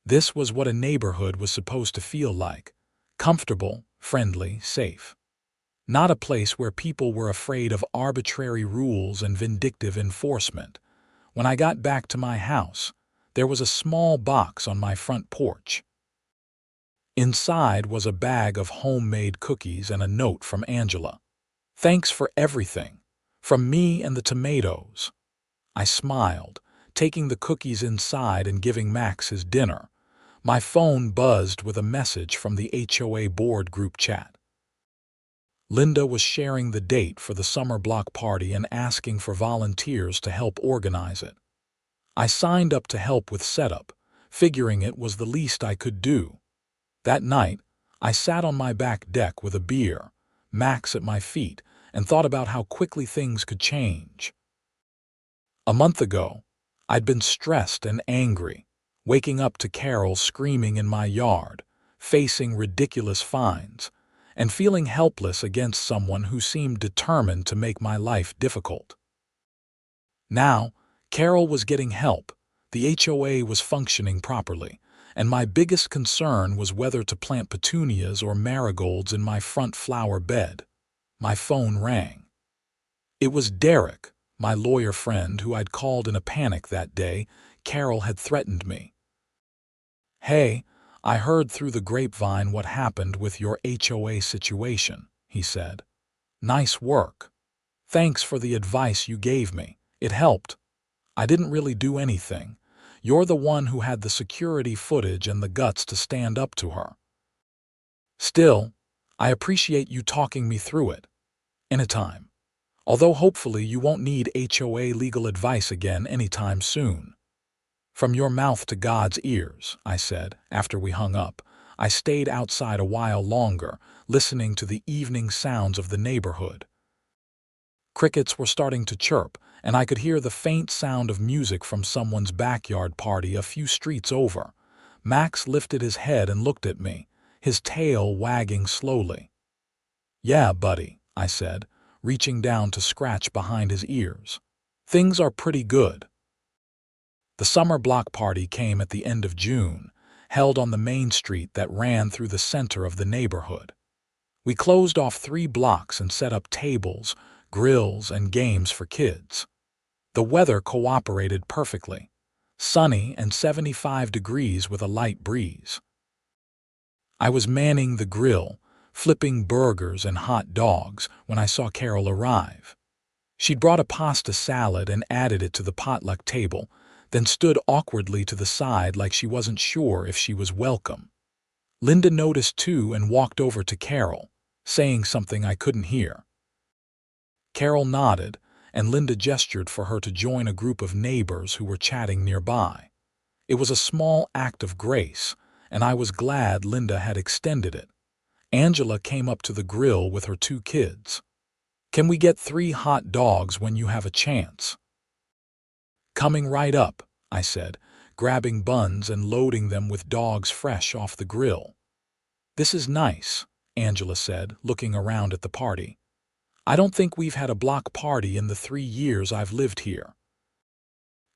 This was what a neighborhood was supposed to feel like: comfortable, friendly, safe. Not a place where people were afraid of arbitrary rules and vindictive enforcement. When I got back to my house, there was a small box on my front porch. Inside was a bag of homemade cookies and a note from Angela. "Thanks for everything. From me and the tomatoes." I smiled, taking the cookies inside and giving Max his dinner. My phone buzzed with a message from the HOA board group chat. Linda was sharing the date for the summer block party and asking for volunteers to help organize it. I signed up to help with setup, figuring it was the least I could do. That night, I sat on my back deck with a beer, Max at my feet, and thought about how quickly things could change. A month ago, I'd been stressed and angry, waking up to Carol screaming in my yard, facing ridiculous fines, and feeling helpless against someone who seemed determined to make my life difficult. Now, Carol was getting help, the HOA was functioning properly, and my biggest concern was whether to plant petunias or marigolds in my front flower bed. My phone rang. It was Derek, my lawyer friend who I'd called in a panic that day. Carol had threatened me. "Hey, I heard through the grapevine what happened with your HOA situation," he said. "Nice work. Thanks for the advice you gave me. It helped. I didn't really do anything. You're the one who had the security footage and the guts to stand up to her. Still, I appreciate you talking me through it. Anytime. Although hopefully you won't need HOA legal advice again anytime soon." "From your mouth to God's ears," I said, after we hung up. I stayed outside a while longer, listening to the evening sounds of the neighborhood. Crickets were starting to chirp, and I could hear the faint sound of music from someone's backyard party a few streets over. Max lifted his head and looked at me, his tail wagging slowly. "Yeah, buddy," I said, reaching down to scratch behind his ears. "Things are pretty good." The summer block party came at the end of June, held on the main street that ran through the center of the neighborhood. We closed off 3 blocks and set up tables, grills, and games for kids. The weather cooperated perfectly. sunny and 75 degrees with a light breeze. I was manning the grill, flipping burgers and hot dogs when I saw Carol arrive. She'd brought a pasta salad and added it to the potluck table, then stood awkwardly to the side like she wasn't sure if she was welcome. Linda noticed too and walked over to Carol, saying something I couldn't hear. Carol nodded, and Linda gestured for her to join a group of neighbors who were chatting nearby. It was a small act of grace, and I was glad Linda had extended it. Angela came up to the grill with her 2 kids. "Can we get 3 hot dogs when you have a chance?" "Coming right up," I said, grabbing buns and loading them with dogs fresh off the grill. "This is nice," Angela said, looking around at the party. "I don't think we've had a block party in the 3 years I've lived here."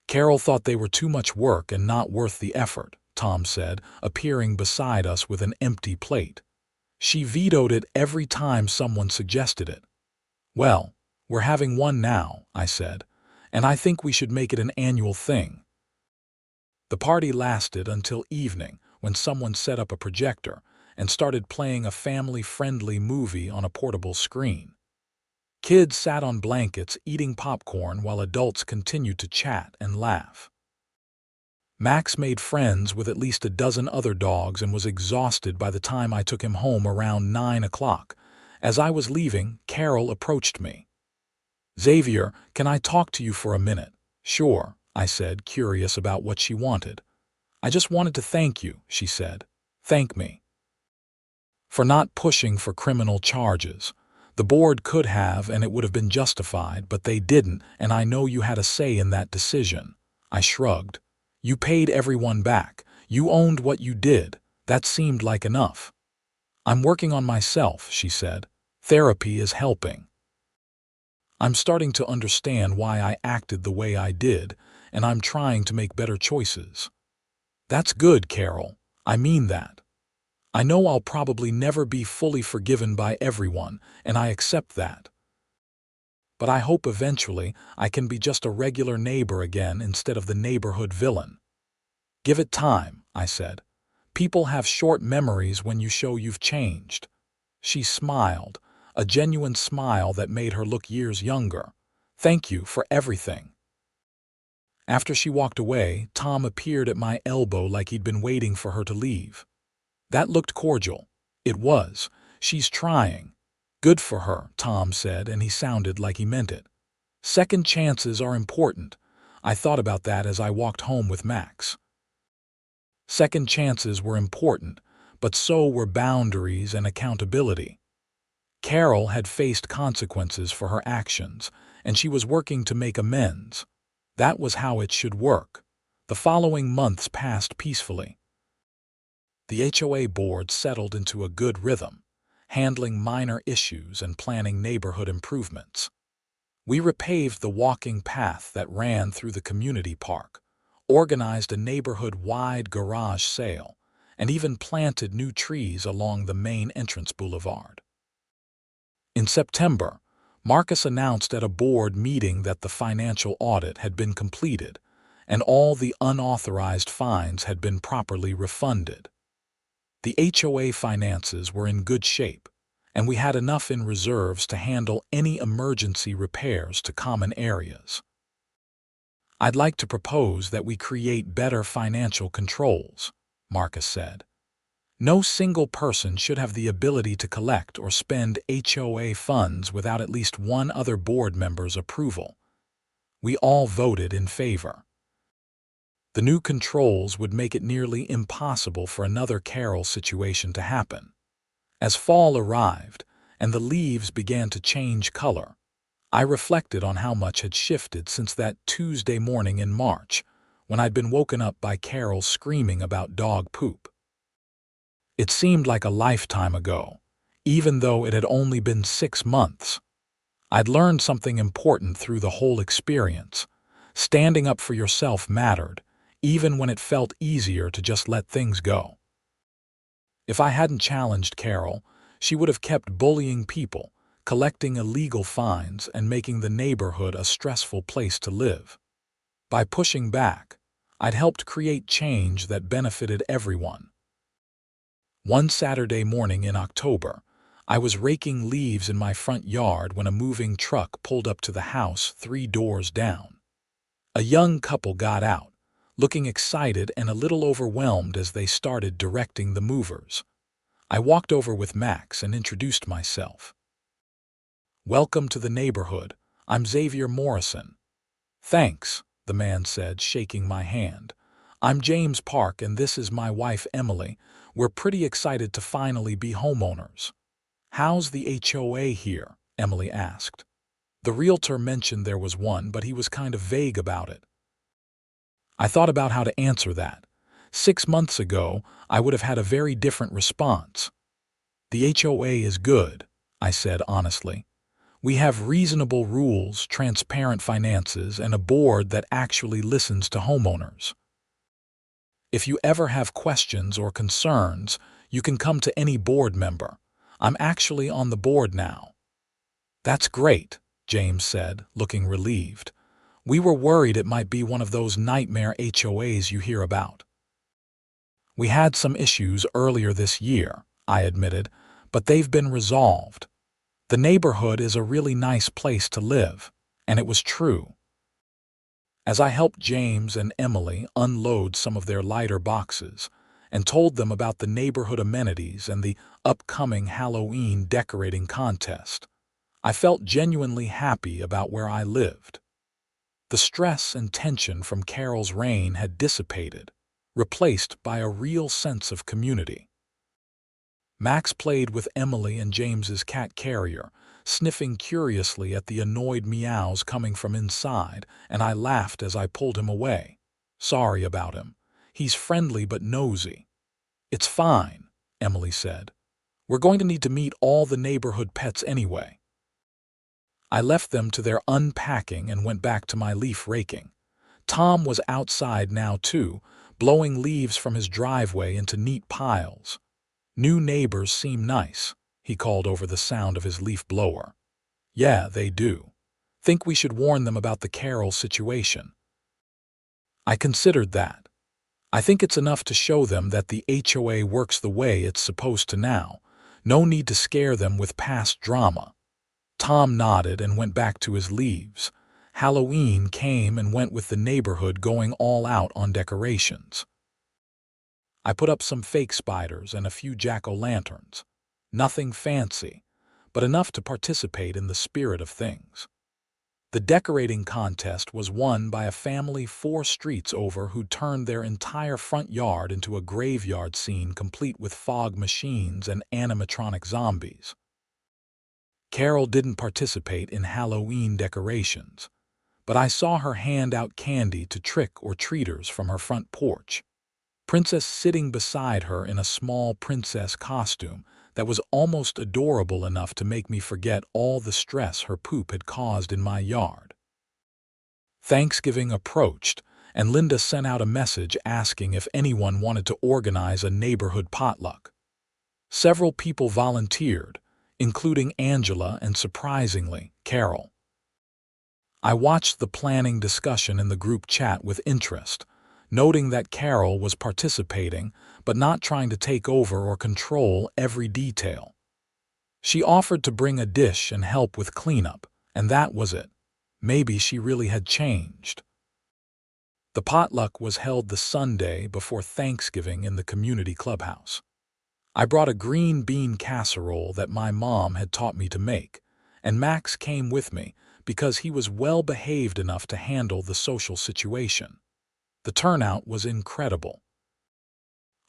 "Carol thought they were too much work and not worth the effort," Tom said, appearing beside us with an empty plate. "She vetoed it every time someone suggested it." "Well, we're having one now," I said, "and I think we should make it an annual thing." The party lasted until evening when someone set up a projector and started playing a family-friendly movie on a portable screen. Kids sat on blankets eating popcorn while adults continued to chat and laugh. Max made friends with at least a dozen other dogs and was exhausted by the time I took him home around 9 o'clock. As I was leaving, Carol approached me. "Xavier, can I talk to you for a minute?" "Sure," I said, curious about what she wanted. "I just wanted to thank you," she said. "Thank me?" "For not pushing for criminal charges. The board could have, and it would have been justified, but they didn't, and I know you had a say in that decision." I shrugged. "You paid everyone back. You owned what you did. That seemed like enough." "I'm working on myself," she said. "Therapy is helping. I'm starting to understand why I acted the way I did, and I'm trying to make better choices." "That's good, Carol. I mean that. I know I'll probably never be fully forgiven by everyone, and I accept that. But I hope eventually I can be just a regular neighbor again instead of the neighborhood villain." "Give it time," I said. "People have short memories when you show you've changed." She smiled, a genuine smile that made her look years younger. "Thank you for everything." After she walked away, Tom appeared at my elbow like he'd been waiting for her to leave. That looked cordial. It was. "She's trying." "Good for her," Tom said, and he sounded like he meant it. "Second chances are important." I thought about that as I walked home with Max. Second chances were important, but so were boundaries and accountability. Carol had faced consequences for her actions, and she was working to make amends. That was how it should work. The following months passed peacefully. The HOA board settled into a good rhythm, handling minor issues and planning neighborhood improvements. We repaved the walking path that ran through the community park, organized a neighborhood-wide garage sale, and even planted new trees along the main entrance boulevard. In September, Marcus announced at a board meeting that the financial audit had been completed, and all the unauthorized fines had been properly refunded. The HOA finances were in good shape, and we had enough in reserves to handle any emergency repairs to common areas. "I'd like to propose that we create better financial controls," Marcus said. "No single person should have the ability to collect or spend HOA funds without at least one other board member's approval." We all voted in favor. The new controls would make it nearly impossible for another Carol situation to happen. As fall arrived and the leaves began to change color, I reflected on how much had shifted since that Tuesday morning in March, when I'd been woken up by Carol screaming about dog poop. It seemed like a lifetime ago, even though it had only been 6 months. I'd learned something important through the whole experience. Standing up for yourself mattered, even when it felt easier to just let things go. If I hadn't challenged Carol, she would have kept bullying people, collecting illegal fines, and making the neighborhood a stressful place to live. By pushing back, I'd helped create change that benefited everyone. One Saturday morning in October, I was raking leaves in my front yard when a moving truck pulled up to the house 3 doors down. A young couple got out, looking excited and a little overwhelmed as they started directing the movers. I walked over with Max and introduced myself. "Welcome to the neighborhood. I'm Xavier Morrison." "Thanks," the man said, shaking my hand. "I'm James Park and this is my wife Emily. We're pretty excited to finally be homeowners." "How's the HOA here?" Emily asked. The realtor mentioned there was one, but he was kind of vague about it. I thought about how to answer that. 6 months ago, I would have had a very different response. "The HOA is good," I said honestly. "We have reasonable rules, transparent finances, and a board that actually listens to homeowners. If you ever have questions or concerns, you can come to any board member. I'm actually on the board now." "That's great," James said, looking relieved. "We were worried it might be one of those nightmare HOAs you hear about." "We had some issues earlier this year," I admitted, "but they've been resolved. The neighborhood is a really nice place to live," and it was true. As I helped James and Emily unload some of their lighter boxes and told them about the neighborhood amenities and the upcoming Halloween decorating contest, I felt genuinely happy about where I lived. The stress and tension from Carol's reign had dissipated, replaced by a real sense of community. Max played with Emily and James's cat Carrier, sniffing curiously at the annoyed meows coming from inside, and I laughed as I pulled him away. "Sorry about him. He's friendly but nosy." "It's fine," Emily said. "We're going to need to meet all the neighborhood pets anyway." I left them to their unpacking and went back to my leaf raking. Tom was outside now too, blowing leaves from his driveway into neat piles. "New neighbors seem nice," he called over the sound of his leaf blower. "Yeah, they do. Think we should warn them about the Carol situation." I considered that. I think it's enough to show them that the HOA works the way it's supposed to now. No need to scare them with past drama. Tom nodded and went back to his leaves. Halloween came and went with the neighborhood going all out on decorations. I put up some fake spiders and a few jack-o'-lanterns. Nothing fancy, but enough to participate in the spirit of things. The decorating contest was won by a family 4 streets over who turned their entire front yard into a graveyard scene complete with fog machines and animatronic zombies. Carol didn't participate in Halloween decorations, but I saw her hand out candy to trick-or-treaters from her front porch. Princess sitting beside her in a small princess costume that was almost adorable enough to make me forget all the stress her poop had caused in my yard. Thanksgiving approached, and Linda sent out a message asking if anyone wanted to organize a neighborhood potluck. Several people volunteered, including Angela and, surprisingly, Carol. I watched the planning discussion in the group chat with interest, noting that Carol was participating but not trying to take over or control every detail. She offered to bring a dish and help with cleanup, and that was it. Maybe she really had changed. The potluck was held the Sunday before Thanksgiving in the community clubhouse. I brought a green bean casserole that my mom had taught me to make, and Max came with me because he was well behaved enough to handle the social situation. The turnout was incredible.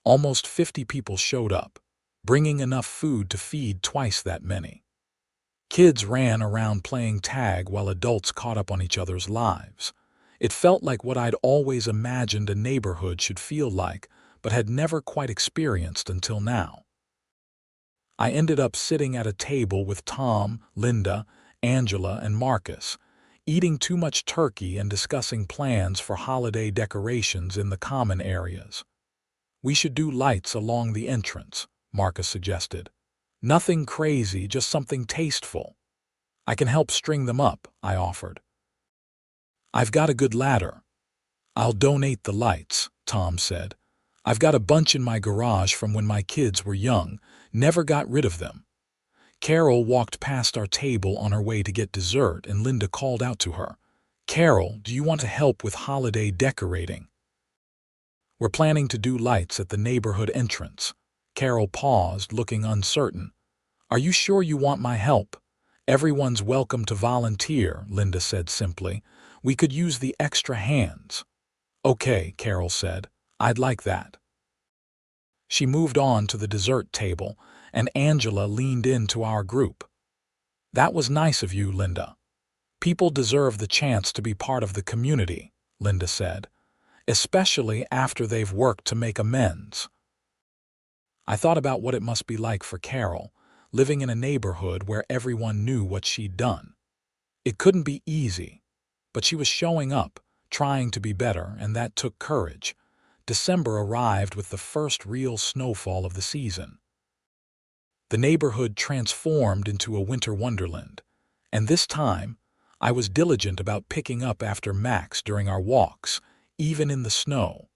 Almost 50 people showed up, bringing enough food to feed twice that many. Kids ran around playing tag while adults caught up on each other's lives. It felt like what I'd always imagined a neighborhood should feel like, but had never quite experienced until now. I ended up sitting at a table with Tom, Linda, Angela, and Marcus, eating too much turkey and discussing plans for holiday decorations in the common areas. "We should do lights along the entrance," Marcus suggested. "Nothing crazy, just something tasteful." "I can help string them up," I offered. "I've got a good ladder." "I'll donate the lights," Tom said. "I've got a bunch in my garage from when my kids were young, never got rid of them." Carol walked past our table on her way to get dessert, and Linda called out to her, "Carol, do you want to help with holiday decorating?" "We're planning to do lights at the neighborhood entrance." Carol paused, looking uncertain. "Are you sure you want my help?" "Everyone's welcome to volunteer," Linda said simply. "We could use the extra hands." "Okay," Carol said. "I'd like that." She moved on to the dessert table, and Angela leaned into our group. "That was nice of you, Linda. People deserve the chance to be part of the community," Linda said, "especially after they've worked to make amends." I thought about what it must be like for Carol, living in a neighborhood where everyone knew what she'd done. It couldn't be easy, but she was showing up, trying to be better, and that took courage. December arrived with the first real snowfall of the season. The neighborhood transformed into a winter wonderland, and this time, I was diligent about picking up after Max during our walks, even in the snow.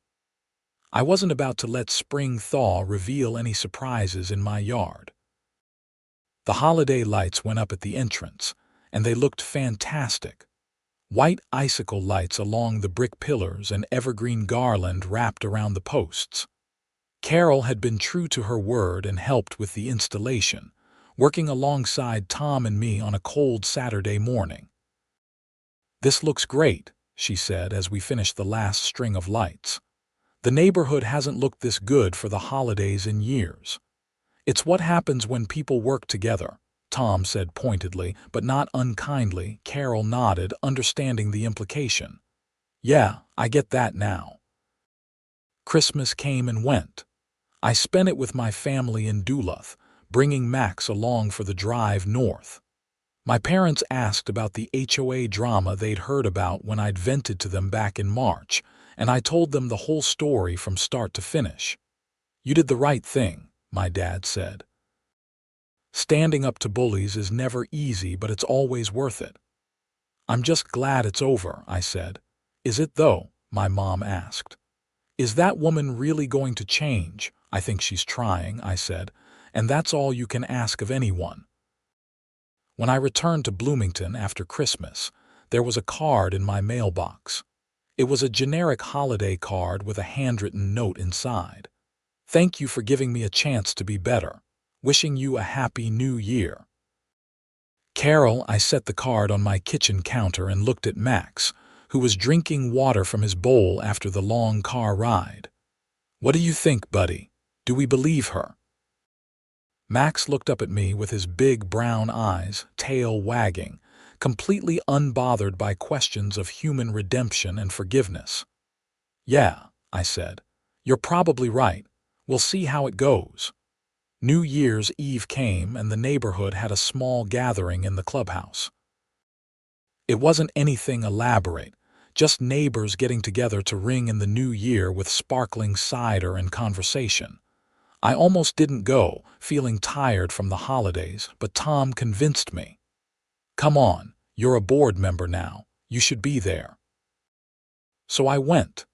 I wasn't about to let spring thaw reveal any surprises in my yard. The holiday lights went up at the entrance, and they looked fantastic. White icicle lights along the brick pillars and evergreen garland wrapped around the posts. Carol had been true to her word and helped with the installation, working alongside Tom and me on a cold Saturday morning. "This looks great," she said as we finished the last string of lights. "The neighborhood hasn't looked this good for the holidays in years." "It's what happens when people work together," Tom said pointedly, but not unkindly. Carol nodded, understanding the implication. "Yeah, I get that now." Christmas came and went. I spent it with my family in Duluth, bringing Max along for the drive north. My parents asked about the HOA drama they'd heard about when I'd vented to them back in March, and I told them the whole story from start to finish. "You did the right thing," my dad said. "Standing up to bullies is never easy, but it's always worth it." "I'm just glad it's over," I said. "Is it though?" my mom asked. "Is that woman really going to change?" "I think she's trying," I said, "and that's all you can ask of anyone." When I returned to Bloomington after Christmas, there was a card in my mailbox. It was a generic holiday card with a handwritten note inside. "Thank you for giving me a chance to be better. Wishing you a happy new year." "Carol," I set the card on my kitchen counter and looked at Max, who was drinking water from his bowl after the long car ride. "What do you think, buddy? Do we believe her?" Max looked up at me with his big brown eyes, tail wagging, completely unbothered by questions of human redemption and forgiveness. "Yeah," I said. "You're probably right. We'll see how it goes." New Year's Eve came, and the neighborhood had a small gathering in the clubhouse. It wasn't anything elaborate, just neighbors getting together to ring in the new year with sparkling cider and conversation. I almost didn't go, feeling tired from the holidays, but Tom convinced me. "Come on, you're a board member now. You should be there." So I went,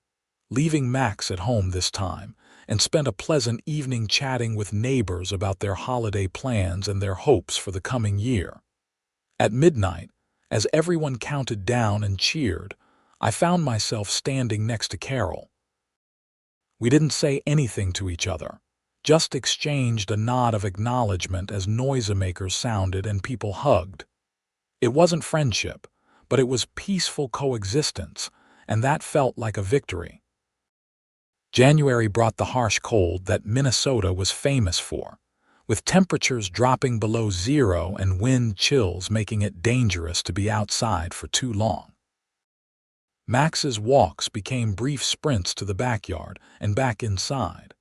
leaving Max at home this time, and spent a pleasant evening chatting with neighbors about their holiday plans and their hopes for the coming year. At midnight, as everyone counted down and cheered, I found myself standing next to Carol. We didn't say anything to each other, just exchanged a nod of acknowledgement as noisemakers sounded and people hugged. It wasn't friendship, but it was peaceful coexistence, and that felt like a victory. January brought the harsh cold that Minnesota was famous for, with temperatures dropping below zero and wind chills making it dangerous to be outside for too long. Max's walks became brief sprints to the backyard and back inside,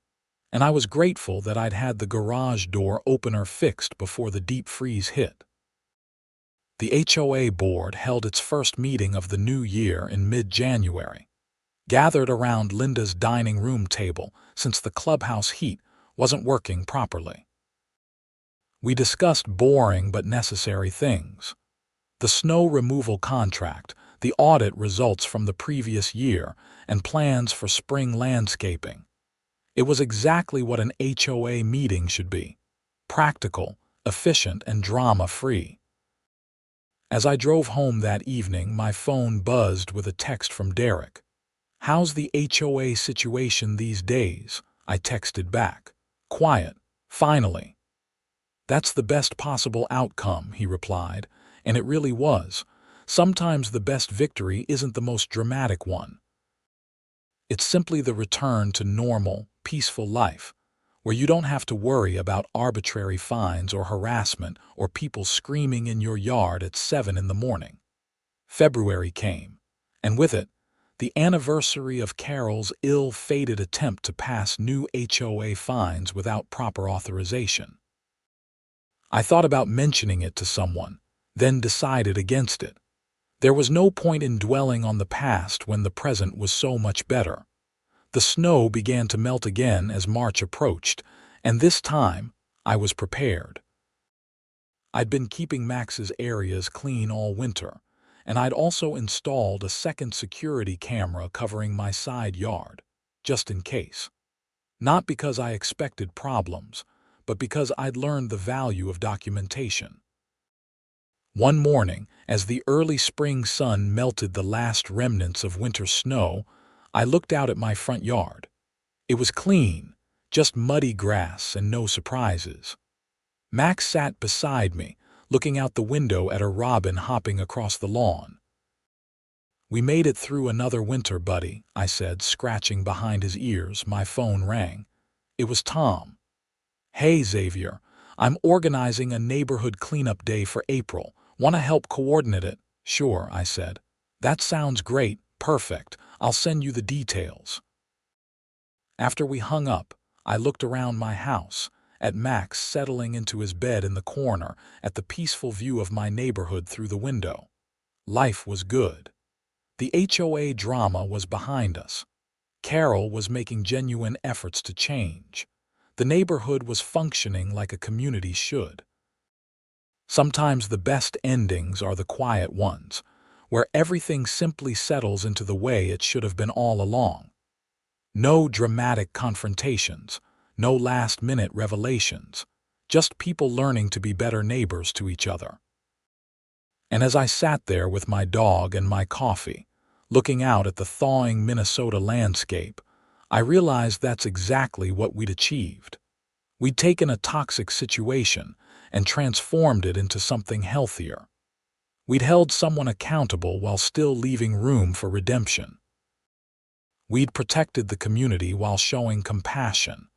and I was grateful that I'd had the garage door opener fixed before the deep freeze hit. The HOA board held its first meeting of the new year in mid-January, gathered around Linda's dining room table since the clubhouse heat wasn't working properly. We discussed boring but necessary things: the snow removal contract, the audit results from the previous year, and plans for spring landscaping. It was exactly what an HOA meeting should be: practical, efficient, and drama-free. As I drove home that evening, my phone buzzed with a text from Derek. "How's the HOA situation these days?" I texted back. "Quiet, finally." "That's the best possible outcome," he replied, and it really was. Sometimes the best victory isn't the most dramatic one. It's simply the return to normal, peaceful life, where you don't have to worry about arbitrary fines or harassment or people screaming in your yard at 7 in the morning. February came, and with it, the anniversary of Carol's ill-fated attempt to pass new HOA fines without proper authorization. I thought about mentioning it to someone, then decided against it. There was no point in dwelling on the past when the present was so much better. The snow began to melt again as March approached, and this time I was prepared. I'd been keeping Max's areas clean all winter, and I'd also installed a second security camera covering my side yard, just in case. Not because I expected problems, but because I'd learned the value of documentation. One morning, as the early spring sun melted the last remnants of winter snow, I looked out at my front yard. It was clean, just muddy grass and no surprises. Max sat beside me, looking out the window at a robin hopping across the lawn. "We made it through another winter, buddy," I said, scratching behind his ears. My phone rang. It was Tom. "Hey, Xavier, I'm organizing a neighborhood cleanup day for April. Want to help coordinate it?" "Sure," I said. "That sounds great. Perfect. I'll send you the details." After we hung up, I looked around my house, at Max settling into his bed in the corner, at the peaceful view of my neighborhood through the window. Life was good. The HOA drama was behind us. Carol was making genuine efforts to change. The neighborhood was functioning like a community should. Sometimes the best endings are the quiet ones, where everything simply settles into the way it should have been all along. No dramatic confrontations, no last-minute revelations, just people learning to be better neighbors to each other. And as I sat there with my dog and my coffee, looking out at the thawing Minnesota landscape, I realized that's exactly what we'd achieved. We'd taken a toxic situation and transformed it into something healthier. We'd held someone accountable while still leaving room for redemption. We'd protected the community while showing compassion.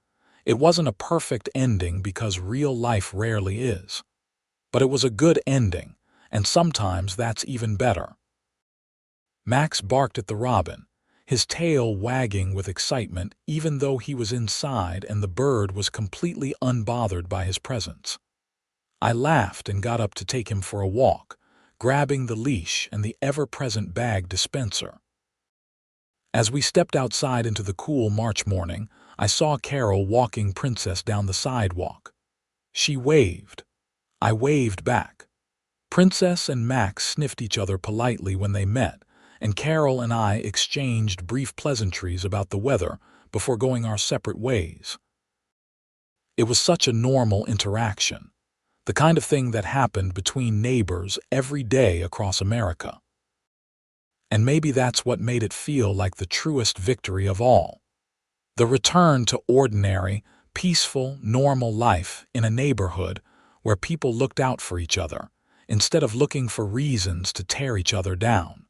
It wasn't a perfect ending because real life rarely is. But it was a good ending, and sometimes that's even better. Max barked at the robin, his tail wagging with excitement even though he was inside and the bird was completely unbothered by his presence. I laughed and got up to take him for a walk, grabbing the leash and the ever-present bag dispenser. As we stepped outside into the cool March morning, I saw Carol walking Princess down the sidewalk. She waved. I waved back. Princess and Max sniffed each other politely when they met, and Carol and I exchanged brief pleasantries about the weather before going our separate ways. It was such a normal interaction, the kind of thing that happened between neighbors every day across America. And maybe that's what made it feel like the truest victory of all. The return to ordinary, peaceful, normal life in a neighborhood where people looked out for each other, instead of looking for reasons to tear each other down.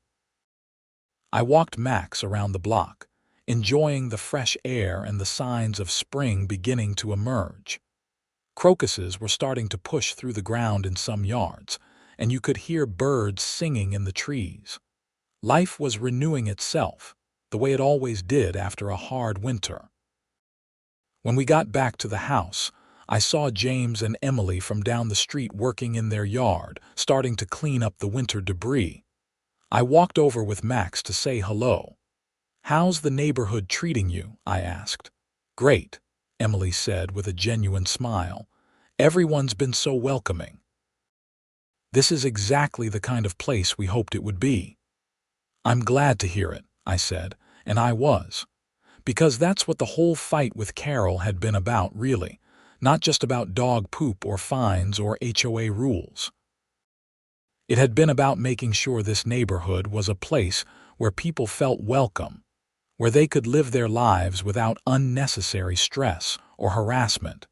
I walked Max around the block, enjoying the fresh air and the signs of spring beginning to emerge. Crocuses were starting to push through the ground in some yards, and you could hear birds singing in the trees. Life was renewing itself, the way it always did after a hard winter. When we got back to the house, I saw James and Emily from down the street working in their yard, starting to clean up the winter debris. I walked over with Max to say hello. "How's the neighborhood treating you?" I asked. "Great," Emily said with a genuine smile. "Everyone's been so welcoming." This is exactly the kind of place we hoped it would be. "I'm glad to hear it," I said, and I was. Because that's what the whole fight with Carol had been about, really. Not just about dog poop or fines or HOA rules. It had been about making sure this neighborhood was a place where people felt welcome, where they could live their lives without unnecessary stress or harassment,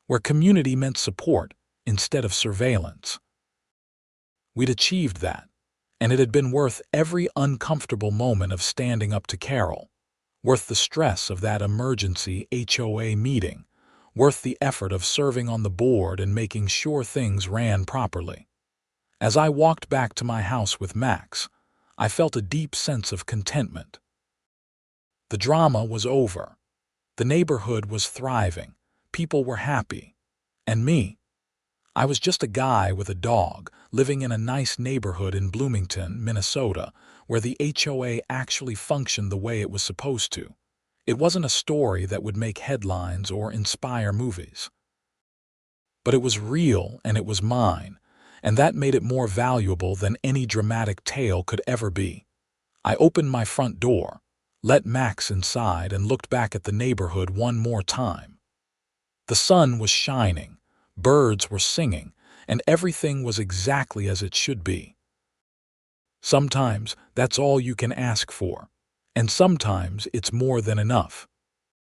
where community meant support instead of surveillance. We'd achieved that, and it had been worth every uncomfortable moment of standing up to Carol, worth the stress of that emergency HOA meeting, worth the effort of serving on the board and making sure things ran properly. As I walked back to my house with Max, I felt a deep sense of contentment. The drama was over. The neighborhood was thriving. People were happy. And me, I was just a guy with a dog living in a nice neighborhood in Bloomington, Minnesota, where the HOA actually functioned the way it was supposed to. It wasn't a story that would make headlines or inspire movies. But it was real and it was mine, and that made it more valuable than any dramatic tale could ever be. I opened my front door, let Max inside, and looked back at the neighborhood one more time. The sun was shining, birds were singing, and everything was exactly as it should be. Sometimes that's all you can ask for, and sometimes it's more than enough.